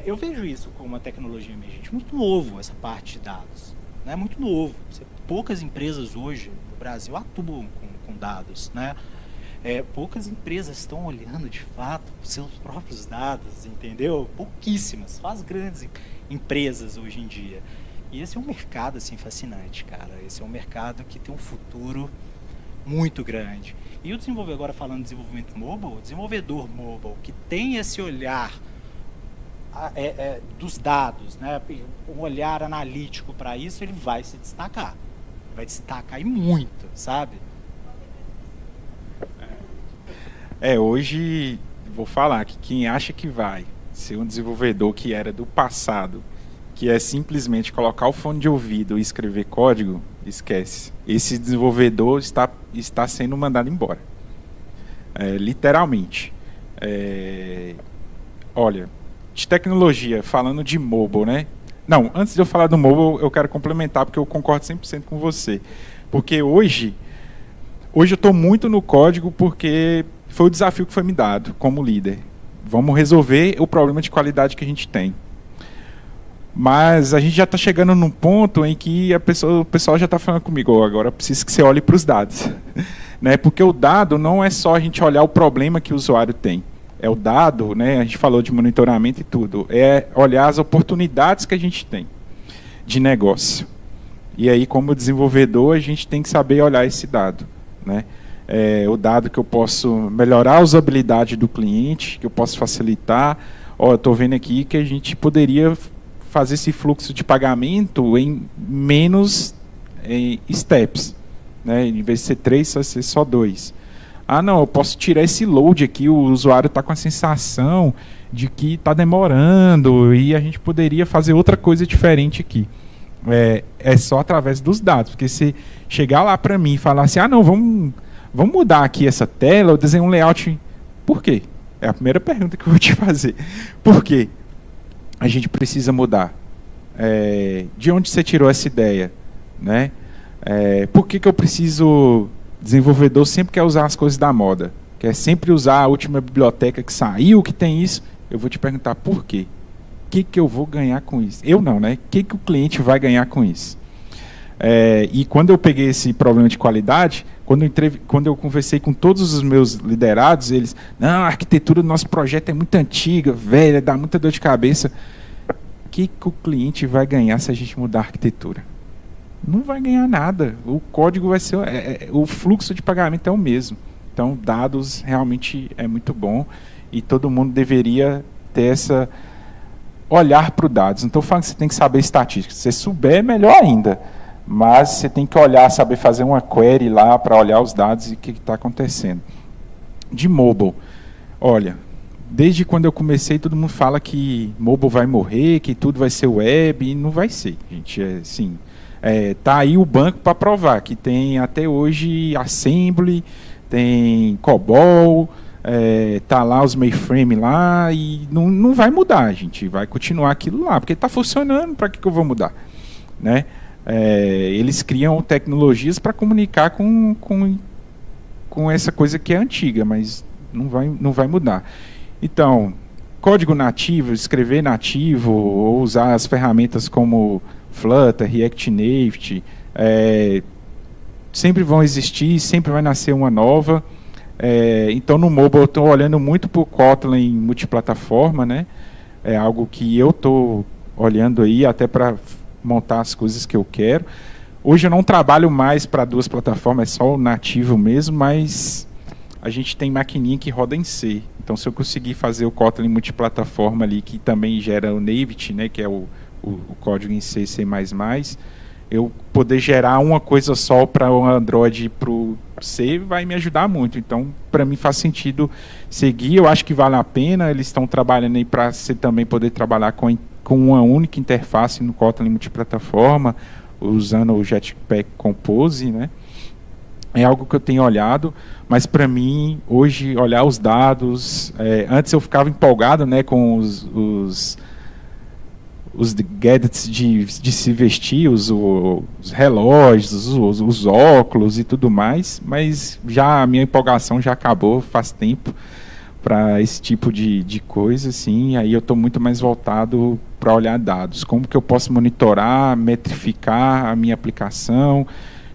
Speaker 2: eu vejo isso como uma tecnologia emergente muito novo, essa parte de dados, né? Muito novo. Poucas empresas hoje no Brasil atuam com dados, né? Poucas empresas estão olhando de fato os seus próprios dados, entendeu? Pouquíssimas, só as grandes empresas hoje em dia. E esse é um mercado, assim, fascinante, cara. Esse é um mercado que tem um futuro muito grande. E o desenvolvedor, agora falando de desenvolvimento mobile, o desenvolvedor mobile que tem esse olhar dos dados, né, um olhar analítico para isso, ele vai se destacar. Vai destacar e muito, sabe?
Speaker 3: Hoje, vou falar que quem acha que vai ser um desenvolvedor que era do passado, que é simplesmente colocar o fone de ouvido e escrever código, esquece. Esse desenvolvedor está sendo mandado embora. Literalmente. Olha, de tecnologia, falando de mobile, né? Não, antes de eu falar do mobile, eu quero complementar, porque eu concordo 100% com você. Porque hoje eu estou muito no código, porque foi o desafio que foi me dado como líder. Vamos resolver o problema de qualidade que a gente tem. Mas a gente já está chegando num ponto em que o pessoal já está falando comigo, agora preciso que você olhe para os dados. Né? Porque o dado não é só a gente olhar o problema que o usuário tem. É o dado, né? A gente falou de monitoramento e tudo, é olhar as oportunidades que a gente tem de negócio. E aí, como desenvolvedor, a gente tem que saber olhar esse dado. Né? O dado que eu posso melhorar a usabilidade do cliente, que eu posso facilitar. Eu estou vendo aqui que a gente poderia fazer esse fluxo de pagamento em menos steps. Né? Em vez de ser 3, vai ser só 2. Não, eu posso tirar esse load aqui, o usuário está com a sensação de que está demorando e a gente poderia fazer outra coisa diferente aqui. É só através dos dados, porque se chegar lá para mim e falar assim, não, vamos mudar aqui essa tela, eu desenho um layout, por quê? É a primeira pergunta que eu vou te fazer. Por quê? A gente precisa mudar. De onde você tirou essa ideia? Né? Por que eu preciso... Desenvolvedor sempre quer usar as coisas da moda. Quer sempre usar a última biblioteca que saiu, que tem isso. Eu vou te perguntar por quê. O que eu vou ganhar com isso? Eu não, né? O que o cliente vai ganhar com isso? E quando eu peguei esse problema de qualidade, quando eu conversei com todos os meus liderados, eles, não, a arquitetura do nosso projeto é muito antiga, velha, dá muita dor de cabeça. O que o cliente vai ganhar se a gente mudar a arquitetura? Não vai ganhar nada. O código vai ser... o fluxo de pagamento é o mesmo. Então, dados realmente é muito bom e todo mundo deveria ter essa... olhar para os dados. Não estou falando que você tem que saber estatística. Se você souber, melhor ainda. Mas você tem que olhar, saber fazer uma query lá para olhar os dados e o que está acontecendo. De mobile. Olha, desde quando eu comecei, todo mundo fala que mobile vai morrer, que tudo vai ser web, e não vai ser, gente. Assim... tá aí o banco para provar que tem até hoje Assembly, tem COBOL, tá lá os mainframe lá e não vai mudar, gente. Vai continuar aquilo lá, porque está funcionando, para que eu vou mudar? Né? Eles criam tecnologias para comunicar com essa coisa que é antiga, mas não vai mudar. Então, código nativo, escrever nativo, ou usar as ferramentas como Flutter, React Native, sempre vão existir, sempre vai nascer uma nova. Então, no mobile, eu estou olhando muito para o Kotlin multiplataforma, né? É algo que eu estou olhando aí até para montar as coisas que eu quero. Hoje eu não trabalho mais para 2 plataformas, é só o nativo mesmo, mas a gente tem maquininha que roda em C. Então, se eu conseguir fazer o Kotlin multiplataforma ali, que também gera o Navy, né, que é o código em C, C++, eu poder gerar uma coisa só para o Android e para o C vai me ajudar muito. Então, para mim faz sentido seguir. Eu acho que vale a pena. Eles estão trabalhando aí para você também poder trabalhar com uma única interface no Kotlin multiplataforma, usando o Jetpack Compose, né? É algo que eu tenho olhado, mas para mim, hoje, olhar os dados... antes eu ficava empolgado, né, com os gadgets de se vestir, os relógios, os óculos e tudo mais, mas já a minha empolgação já acabou faz tempo para esse tipo de coisa, assim. Aí eu estou muito mais voltado para olhar dados. Como que eu posso monitorar, metrificar a minha aplicação,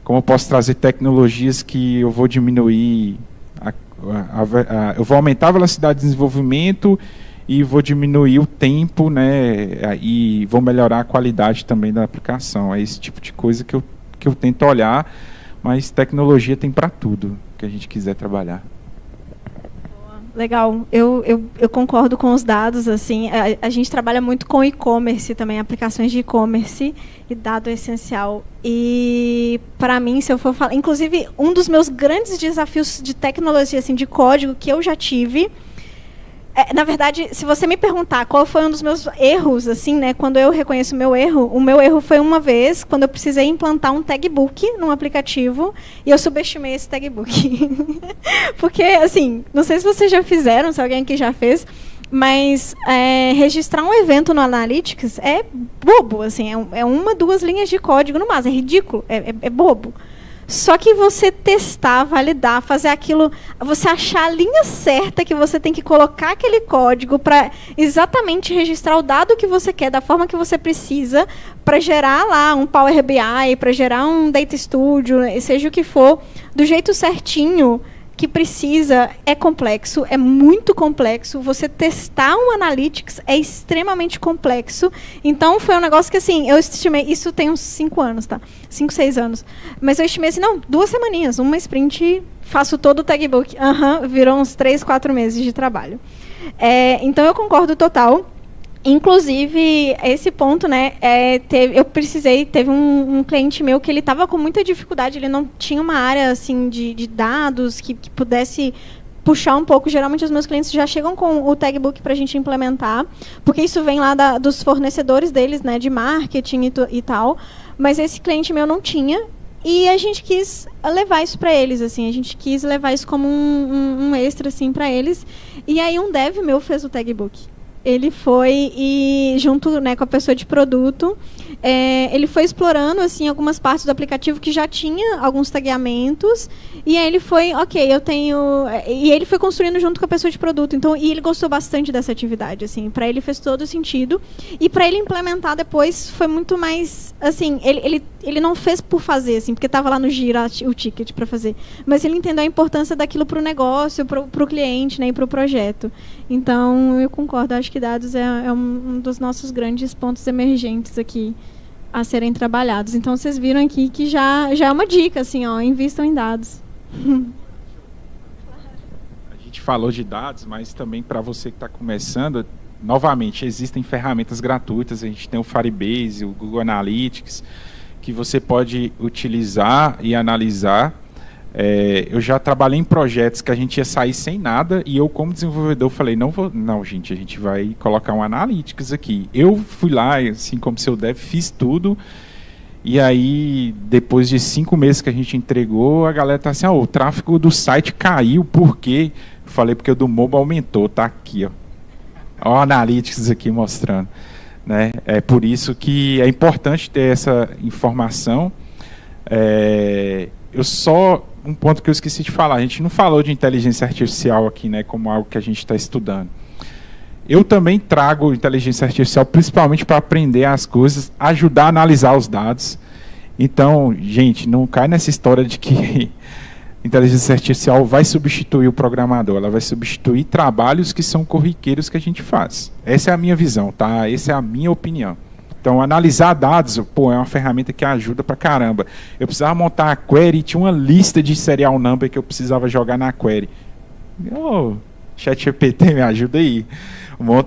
Speaker 3: como eu posso trazer tecnologias que eu vou diminuir, eu vou aumentar a velocidade de desenvolvimento e vou diminuir o tempo, né, e vou melhorar a qualidade também da aplicação. É esse tipo de coisa que eu tento olhar, mas tecnologia tem para tudo que a gente quiser trabalhar.
Speaker 1: Legal, eu concordo com os dados, assim, a gente trabalha muito com e-commerce também, aplicações de e-commerce, e dado é essencial. E, para mim, se eu for falar, inclusive, um dos meus grandes desafios de tecnologia, assim, de código que eu já tive, na verdade, se você me perguntar qual foi um dos meus erros, assim, né, quando eu reconheço o meu erro foi uma vez, quando eu precisei implantar um tagbook num aplicativo, e eu subestimei esse tagbook. Porque, assim, não sei se vocês já fizeram, se alguém aqui já fez, mas registrar um evento no Analytics é bobo, assim, é 1, 2 linhas de código no máximo, é ridículo, é bobo. Só que você testar, validar, fazer aquilo, você achar a linha certa que você tem que colocar aquele código para exatamente registrar o dado que você quer, da forma que você precisa, para gerar lá um Power BI, para gerar um Data Studio, seja o que for, do jeito certinho que precisa, é complexo, é muito complexo. Você testar um Analytics é extremamente complexo. Então, foi um negócio que, assim, eu estimei... Isso tem uns 5 anos, tá? 5, 6 anos. Mas eu estimei, assim, não, 2 semaninhas, uma sprint, faço todo o tagbook. Virou uns 3, 4 meses de trabalho. Então, eu concordo total. Inclusive, esse ponto, né, teve um cliente meu que ele estava com muita dificuldade, ele não tinha uma área assim de dados que pudesse puxar um pouco. Geralmente os meus clientes já chegam com o tagbook para a gente implementar, porque isso vem lá dos fornecedores deles, né, de marketing e tal, mas esse cliente meu não tinha. E a gente quis levar isso para eles, assim, a gente quis levar isso como um extra, assim, para eles. E aí um dev meu fez o tagbook. Ele foi e junto, né, com a pessoa de produto, ele foi explorando assim algumas partes do aplicativo que já tinha alguns tagueamentos, e aí ele foi, e ele foi construindo junto com a pessoa de produto. Então, e ele gostou bastante dessa atividade, assim, para ele fez todo sentido, e para ele implementar depois foi muito mais, assim, ele não fez por fazer, assim, porque estava lá no Gira o ticket para fazer, mas ele entendeu a importância daquilo para o negócio, para o cliente, né, e para o projeto. Então, eu concordo, acho que dados é um dos nossos grandes pontos emergentes aqui a serem trabalhados. Então, vocês viram aqui que já é uma dica, assim, ó, invistam em dados.
Speaker 3: A gente falou de dados, mas também para você que está começando, novamente, existem ferramentas gratuitas, a gente tem o Firebase, o Google Analytics, que você pode utilizar e analisar. Eu já trabalhei em projetos que a gente ia sair sem nada, e eu, como desenvolvedor, falei, não, gente, a gente vai colocar um Analytics aqui. Eu fui lá, assim como seu dev, fiz tudo, e aí, depois de 5 meses que a gente entregou, a galera tá assim, o tráfego do site caiu, por quê? Eu falei, porque o do mobile aumentou, tá aqui, ó. Ó, o Analytics aqui mostrando, né? É por isso que é importante ter essa informação. Um ponto que eu esqueci de falar, a gente não falou de inteligência artificial aqui, né, como algo que a gente está estudando. Eu também trago inteligência artificial principalmente para aprender as coisas, ajudar a analisar os dados. Então, gente, não cai nessa história de que inteligência artificial vai substituir o programador, ela vai substituir trabalhos que são corriqueiros que a gente faz. Essa é a minha visão, tá? Essa é a minha opinião. Então, analisar dados, é uma ferramenta que ajuda pra caramba. Eu precisava montar a query, tinha uma lista de serial number que eu precisava jogar na query. ChatGPT, me ajuda aí.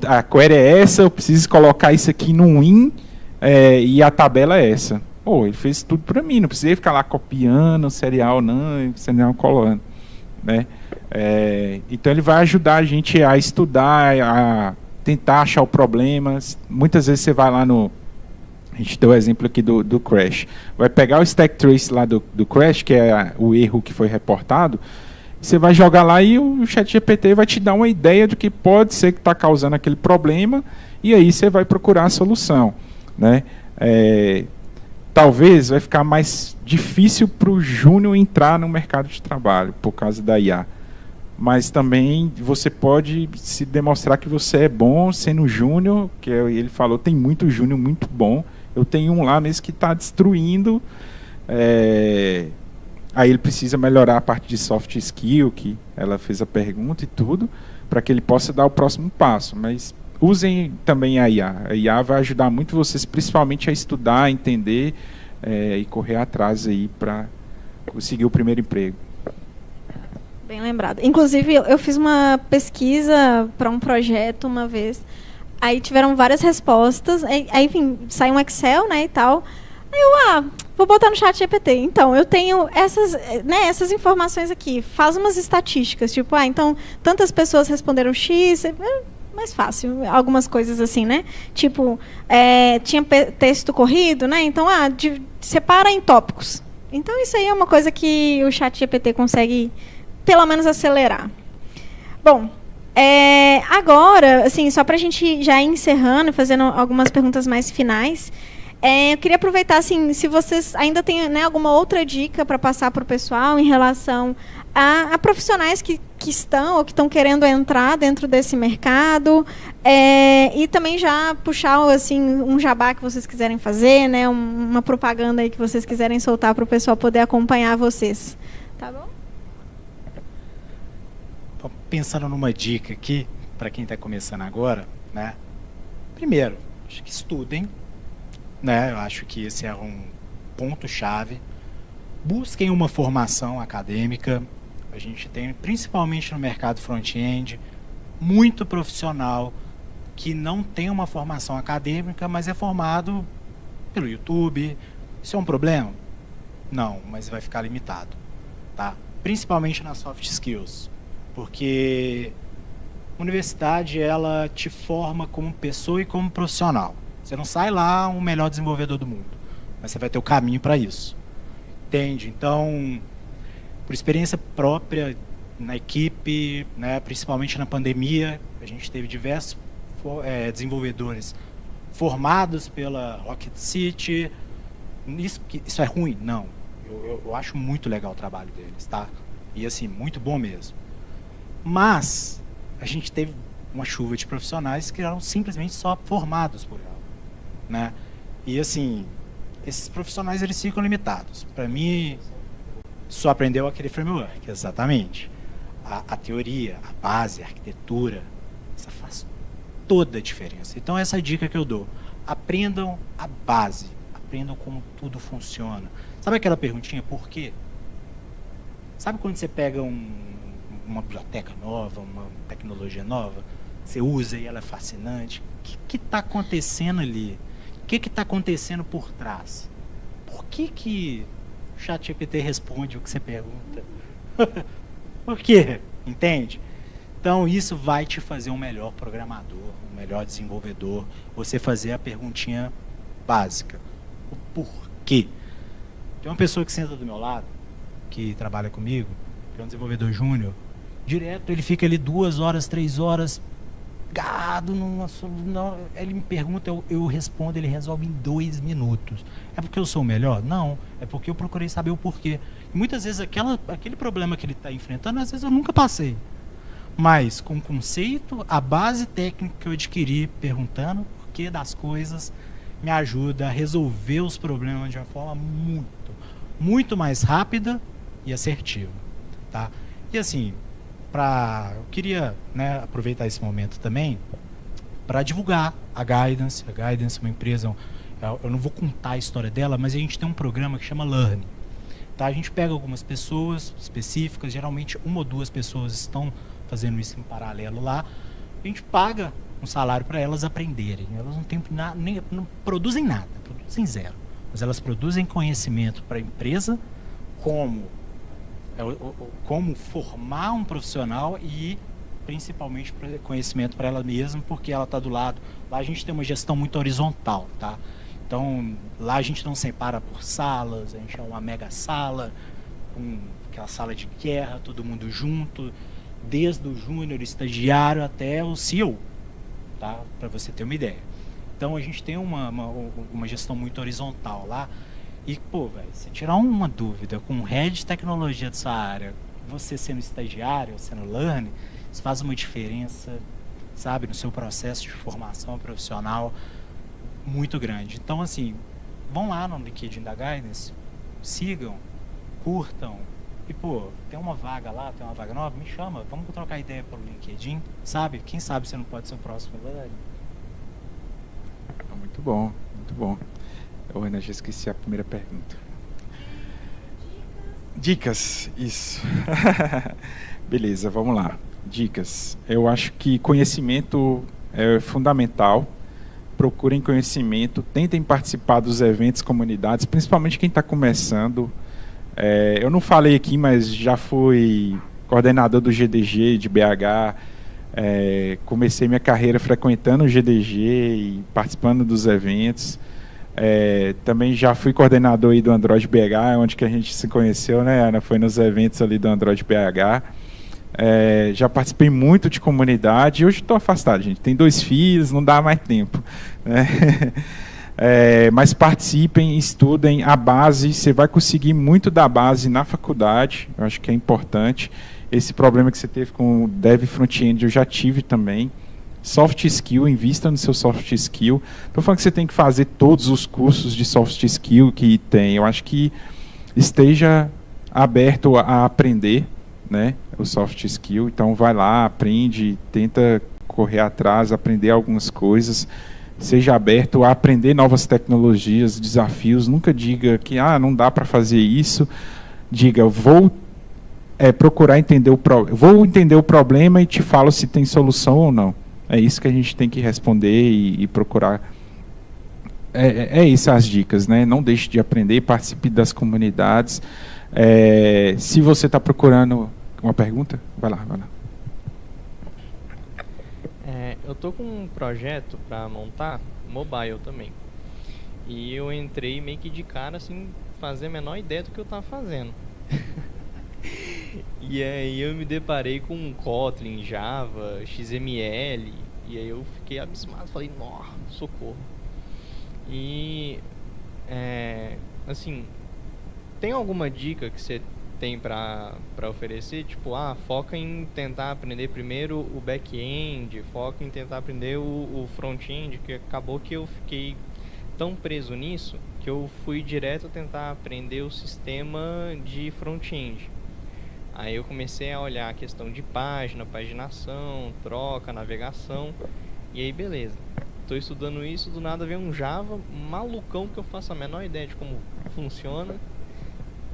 Speaker 3: A query é essa, eu preciso colocar isso aqui num in, e a tabela é essa. Ele fez tudo para mim, não precisei ficar lá copiando serial, não, serial colando, né? Então, ele vai ajudar a gente a estudar, a tentar achar o problema. Muitas vezes você vai lá a gente deu o exemplo aqui do crash. Vai pegar o stack trace lá do crash, que é o erro que foi reportado, você vai jogar lá e o ChatGPT vai te dar uma ideia do que pode ser que está causando aquele problema, e aí você vai procurar a solução, né? Talvez vai ficar mais difícil para o júnior entrar no mercado de trabalho, por causa da IA. Mas também você pode se demonstrar que você é bom sendo júnior, que ele falou, tem muito júnior muito bom. Eu tenho um lá mesmo que está destruindo. Aí ele precisa melhorar a parte de soft skill, que ela fez a pergunta e tudo, para que ele possa dar o próximo passo. Mas usem também a IA. A IA vai ajudar muito vocês, principalmente a estudar, a entender e correr atrás aí para conseguir o primeiro emprego.
Speaker 1: Bem lembrado. Inclusive, eu fiz uma pesquisa para um projeto uma vez. Aí tiveram várias respostas. Aí, enfim, saiu um Excel, né, e tal. Aí eu, vou botar no ChatGPT. Então, eu tenho essas informações aqui. Faz umas estatísticas. Tipo, então, tantas pessoas responderam X. Mais fácil. Algumas coisas assim, né? Tipo, tinha texto corrido, né? Então, separa em tópicos. Então, isso aí é uma coisa que o ChatGPT consegue, pelo menos, acelerar. Bom, agora, assim, só para a gente já ir encerrando, fazendo algumas perguntas mais finais, Eu queria aproveitar, assim, se vocês ainda têm, né, alguma outra dica para passar para o pessoal em relação a profissionais que estão ou que estão querendo entrar dentro desse mercado, e também já puxar assim, um jabá que vocês quiserem fazer, né, uma propaganda aí que vocês quiserem soltar para o pessoal poder acompanhar vocês. Tá bom?
Speaker 2: Pensando numa dica aqui, para quem está começando agora, né? Primeiro, acho que estudem, né? Eu acho que esse é um ponto-chave. Busquem uma formação acadêmica. A gente tem, principalmente no mercado front-end, muito profissional que não tem uma formação acadêmica, mas é formado pelo YouTube. Isso é um problema? Não, mas vai ficar limitado, tá? Principalmente nas soft skills, porque a universidade, ela te forma como pessoa e como profissional. Você não sai lá o melhor desenvolvedor do mundo, mas você vai ter o caminho para isso. Entende? Então, por experiência própria na equipe, né, principalmente na pandemia, a gente teve diversos desenvolvedores formados pela Rocket City. Isso é ruim? Não. Eu acho muito legal o trabalho deles, tá? E assim, muito bom mesmo. Mas a gente teve uma chuva de profissionais que eram simplesmente só formados por ela, né? E assim, esses profissionais, eles ficam limitados. Para mim, só aprendeu aquele framework, exatamente. A teoria, a base, a arquitetura, isso faz toda a diferença. Então, essa é a dica que eu dou. Aprendam a base, aprendam como tudo funciona. Sabe aquela perguntinha, por quê? Sabe quando você pega uma biblioteca nova, uma tecnologia nova, você usa e ela é fascinante? O que está acontecendo ali? O que está acontecendo por trás? Por que o ChatGPT responde o que você pergunta? Por quê? Entende? Então, isso vai te fazer um melhor programador, um melhor desenvolvedor, você fazer a perguntinha básica. O porquê? Tem uma pessoa que senta do meu lado, que trabalha comigo, que é um desenvolvedor júnior, direto ele fica ali 2 horas, 3 horas, gado, ele me pergunta, eu respondo, ele resolve em 2 minutos. É porque eu sou o melhor? Não, é porque eu procurei saber o porquê. E muitas vezes aquele problema que ele está enfrentando, às vezes eu nunca passei. Mas com o conceito, a base técnica que eu adquiri perguntando o porquê das coisas, me ajuda a resolver os problemas de uma forma muito mais rápida e assertiva, tá? E assim, eu queria, né, aproveitar esse momento também para divulgar a Guidance. A Guidance é uma empresa, eu não vou contar a história dela, mas a gente tem um programa que chama Learn. Tá? A gente pega algumas pessoas específicas, geralmente 1 ou 2 pessoas estão fazendo isso em paralelo lá. A gente paga um salário para elas aprenderem. Elas não produzem nada, produzem zero. Mas elas produzem conhecimento para a empresa, como formar um profissional e principalmente conhecimento para ela mesma, porque ela está do lado. Lá a gente tem uma gestão muito horizontal, tá? Então, lá a gente não separa por salas, a gente é uma mega sala, aquela sala de guerra, todo mundo junto, desde o júnior, estagiário até o CEO, tá? Para você ter uma ideia. Então, a gente tem uma gestão muito horizontal lá. E, pô, velho, se tirar uma dúvida com o head de tecnologia da sua área, você sendo estagiário, sendo learning, isso faz uma diferença, sabe, no seu processo de formação profissional muito grande. Então, assim, vão lá no LinkedIn da Guidance, sigam, curtam, e, pô, tem uma vaga lá, tem uma vaga nova, me chama, vamos trocar ideia pelo LinkedIn, sabe? Quem sabe você não pode ser o próximo learning.
Speaker 3: Muito bom, muito bom. Ana, já esqueci a primeira pergunta. Dicas, isso. Beleza, vamos lá. Dicas. Eu acho que conhecimento é fundamental. Procurem conhecimento, tentem participar dos eventos, comunidades, principalmente quem está começando. Eu não falei aqui, mas já fui coordenador do GDG de BH. Comecei minha carreira frequentando o GDG e participando dos eventos. Também já fui coordenador aí do Android BH, onde que a gente se conheceu, né, Ana? Foi nos eventos ali do Android BH. Já participei muito de comunidade. Hoje estou afastado, gente. Tem 2 filhos, não dá mais tempo, né? Mas participem, estudem a base, você vai conseguir muito da base na faculdade, eu acho que é importante. Esse problema que você teve com o Dev Front-End eu já tive também. Soft skill, invista no seu soft skill. Estou falando que você tem que fazer todos os cursos de soft skill que tem. Eu acho que esteja aberto a aprender, né, o soft skill. Então vai lá, aprende, tenta correr atrás, aprender algumas coisas. Seja aberto a aprender novas tecnologias, desafios. Nunca diga que não dá para fazer isso. Diga, vou procurar entender vou entender o problema e te falo se tem solução ou não. É isso que a gente tem que responder e procurar. É isso as dicas, né? Não deixe de aprender, participe das comunidades. Se você está procurando uma pergunta, vai lá.
Speaker 6: Eu tô com um projeto para montar mobile também. E eu entrei meio que de cara, sem fazer a menor ideia do que eu tava fazendo. E aí eu me deparei com Kotlin, Java, XML, e aí eu fiquei abismado, falei, nossa, socorro. E, assim, tem alguma dica que você tem pra oferecer? Tipo, foca em tentar aprender primeiro o back-end, foca em tentar aprender o front-end, que acabou que eu fiquei tão preso nisso, que eu fui direto tentar aprender o sistema de front-end. Aí eu comecei a olhar a questão de paginação, troca, navegação, e aí beleza. Estou estudando isso, do nada vem um Java malucão que eu faço a menor ideia de como funciona,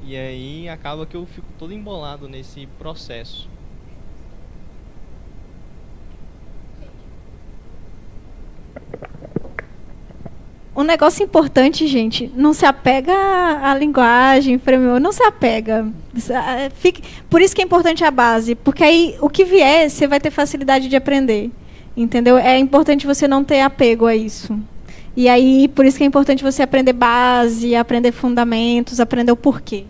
Speaker 6: e aí acaba que eu fico todo embolado nesse processo.
Speaker 1: Um negócio importante, gente, não se apega à linguagem, framework, não se apega. Por isso que é importante a base, porque aí o que vier, você vai ter facilidade de aprender, entendeu? É importante você não ter apego a isso. E aí, por isso que é importante você aprender base, aprender fundamentos, aprender o porquê.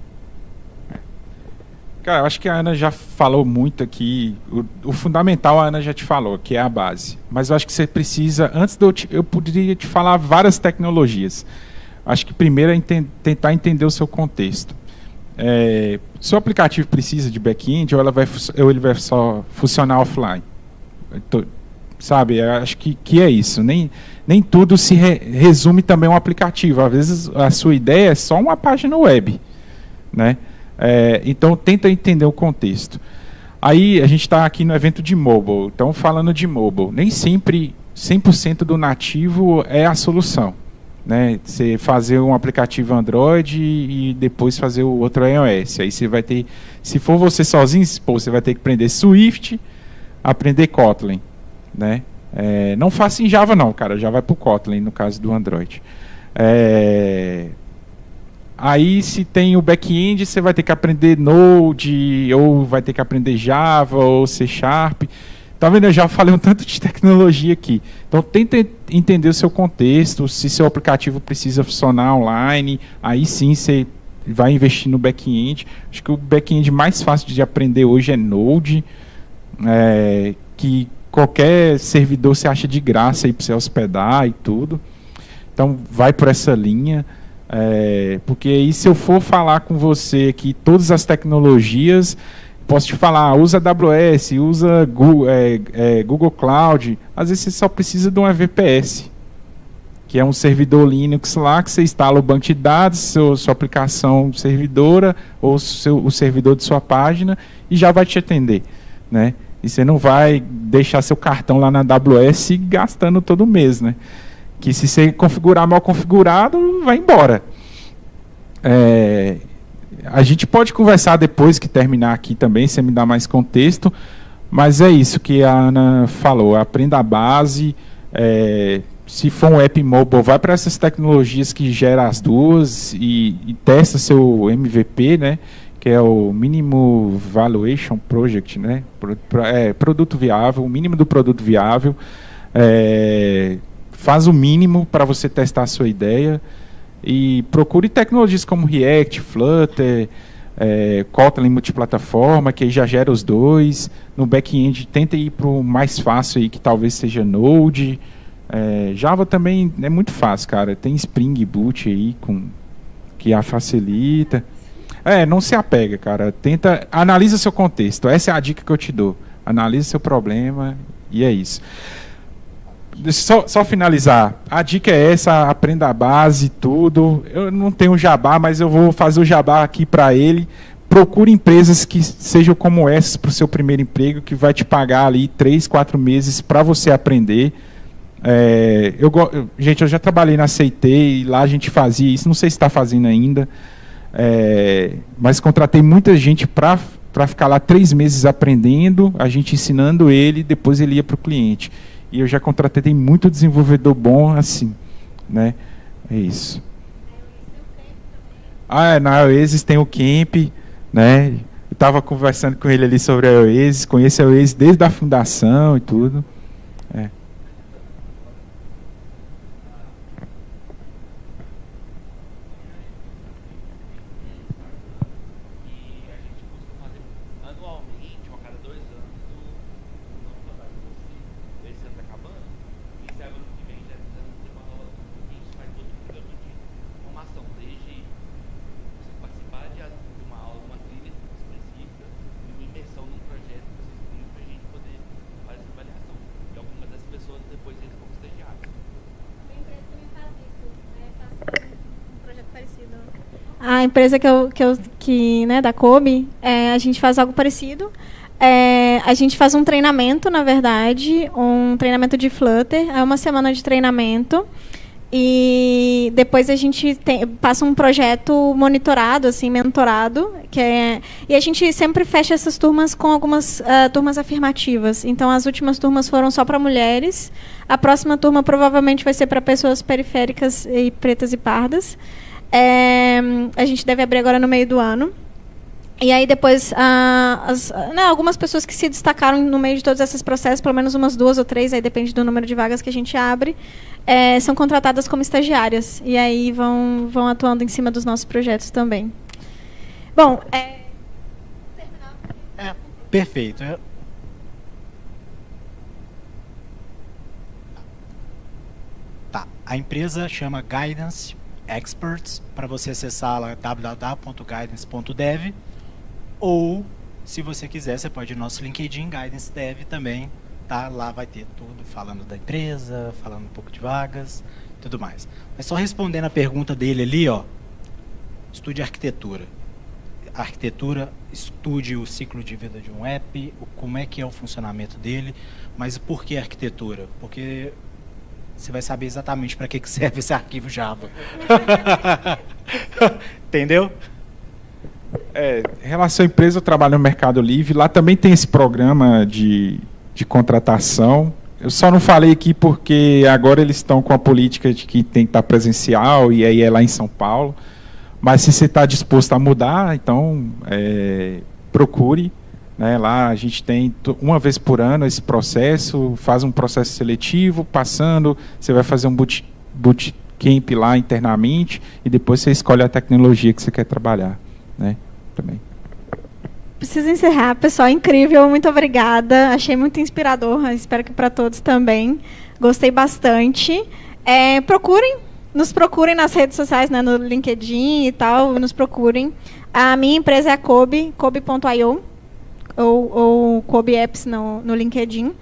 Speaker 3: Cara, eu acho que a Ana já falou muito aqui. O fundamental a Ana já te falou, que é a base. Mas eu acho que você precisa, antes de eu poderia te falar várias tecnologias. Acho que primeiro é tentar entender o seu contexto. Seu aplicativo precisa de back-end ou ele vai só funcionar offline? Sabe, eu acho que é isso. Nem tudo se resume também a um aplicativo. Às vezes a sua ideia é só uma página web, né? Então, tenta entender o contexto. Aí, a gente está aqui no evento de mobile. Então, falando de mobile, nem sempre 100% do nativo é a solução, né? Você fazer um aplicativo Android e depois fazer o outro iOS. Aí você vai ter, se for você sozinho, você vai ter que aprender Swift, aprender Kotlin, né? Não faça em Java não, cara. Já vai para o Kotlin, no caso do Android. Aí, se tem o back-end, você vai ter que aprender Node, ou vai ter que aprender Java, ou C#. Tá vendo? Eu já falei um tanto de tecnologia aqui. Então, tenta entender o seu contexto, se seu aplicativo precisa funcionar online, aí sim você vai investir no back-end. Acho que o back-end mais fácil de aprender hoje é Node, que qualquer servidor você acha de graça para você hospedar e tudo. Então, vai por essa linha. Porque aí, se eu for falar com você aqui todas as tecnologias, posso te falar, usa AWS, usa Google Cloud. Às vezes você só precisa de uma VPS, que é um servidor Linux lá, que você instala o banco de dados, sua aplicação servidora, ou o servidor de sua página, e já vai te atender, né? E você não vai deixar seu cartão lá na AWS gastando todo mês, né? Que se você configurar mal configurado, vai embora. A gente pode conversar depois que terminar aqui também, você me dá mais contexto, mas é isso que a Ana falou, aprenda a base, se for um app mobile, vai para essas tecnologias que geram as duas e testa seu MVP, né, que é o Minimum Valuation Project, né, produto viável, o mínimo do produto viável, faz o mínimo para você testar a sua ideia e procure tecnologias como React, Flutter, Kotlin multiplataforma, que aí já gera os dois. No back-end, tenta ir para o mais fácil, aí, que talvez seja Node, Java também é muito fácil, cara. Tem Spring Boot aí que a facilita. Não se apega, cara. Analisa seu contexto. Essa é a dica que eu te dou. Analisa seu problema e é isso. Só finalizar. A dica é essa, aprenda a base, tudo. Eu não tenho jabá, mas eu vou fazer o jabá aqui para ele. Procure empresas que sejam como essas para o seu primeiro emprego, que vai te pagar ali 3, 4 meses para você aprender. Gente, eu já trabalhei na CIT e lá a gente fazia isso, não sei se está fazendo ainda, mas contratei muita gente para ficar lá 3 meses aprendendo, a gente ensinando ele, depois ele ia para o cliente. E eu já contratei muito desenvolvedor bom assim, né? É isso. Na Oasis tem o Camp, né? Eu estava conversando com ele ali sobre a Oasis, conheço a Oasis desde a fundação e tudo.
Speaker 1: A empresa né, da Kobe, a gente faz algo parecido. A gente faz um treinamento, na verdade, um treinamento de Flutter, é uma semana de treinamento, e depois a gente passa um projeto monitorado, assim, mentorado, e a gente sempre fecha essas turmas com algumas turmas afirmativas. Então, as últimas turmas foram só para mulheres, a próxima turma provavelmente vai ser para pessoas periféricas e pretas e pardas. A gente deve abrir agora no meio do ano. E aí depois, algumas pessoas que se destacaram no meio de todos esses processos, pelo menos umas 2 ou 3, aí depende do número de vagas que a gente abre, são contratadas como estagiárias. E aí vão atuando em cima dos nossos projetos também. Bom,
Speaker 2: perfeito. Tá. A empresa chama Guidance Experts. Para você acessá-la, www.guidance.dev, ou, se você quiser, você pode ir no nosso LinkedIn, Guidance Dev também, tá? Lá vai ter tudo, falando da empresa, falando um pouco de vagas, tudo mais. Mas só respondendo a pergunta dele ali, estude arquitetura. Arquitetura, estude o ciclo de vida de um app, como é que é o funcionamento dele, mas por que arquitetura? Porque você vai saber exatamente para que serve esse arquivo Java. Entendeu?
Speaker 3: Em relação à empresa, eu trabalho no Mercado Livre. Lá também tem esse programa de contratação. Eu só não falei aqui porque agora eles estão com a política de que tem que estar presencial, e aí é lá em São Paulo. Mas se você está disposto a mudar, então procure. Né? Lá a gente tem uma vez por ano esse processo, faz um processo seletivo, passando, você vai fazer um bootcamp lá internamente, e depois você escolhe a tecnologia que você quer trabalhar. Né? Também.
Speaker 1: Preciso encerrar, pessoal, incrível, muito obrigada, achei muito inspirador, espero que para todos também, gostei bastante. Nos procurem nas redes sociais, né, no LinkedIn e tal, nos procurem. A minha empresa é a Kobe, kobe.io, ou Kobe Apps no LinkedIn.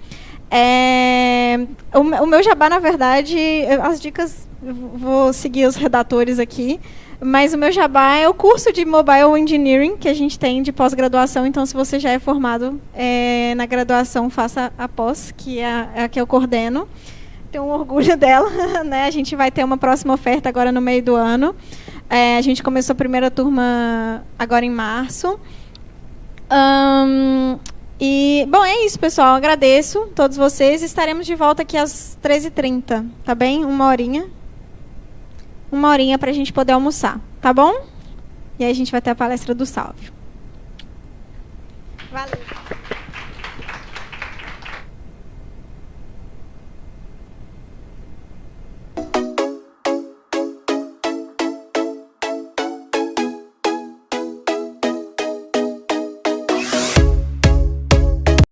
Speaker 1: O meu jabá, na verdade, as dicas, vou seguir os redatores aqui, mas o meu jabá é o curso de Mobile Engineering que a gente tem de pós-graduação. Então, se você já é formado na graduação, faça a pós, que é a que eu coordeno. Tenho um orgulho dela, né? A gente vai ter uma próxima oferta agora no meio do ano. A gente começou a primeira turma agora em março. Bom, é isso, pessoal. Agradeço a todos vocês. Estaremos de volta aqui às 13h30, tá bem? Uma horinha para a gente poder almoçar, tá bom? E aí a gente vai ter a palestra do Salvio. Valeu.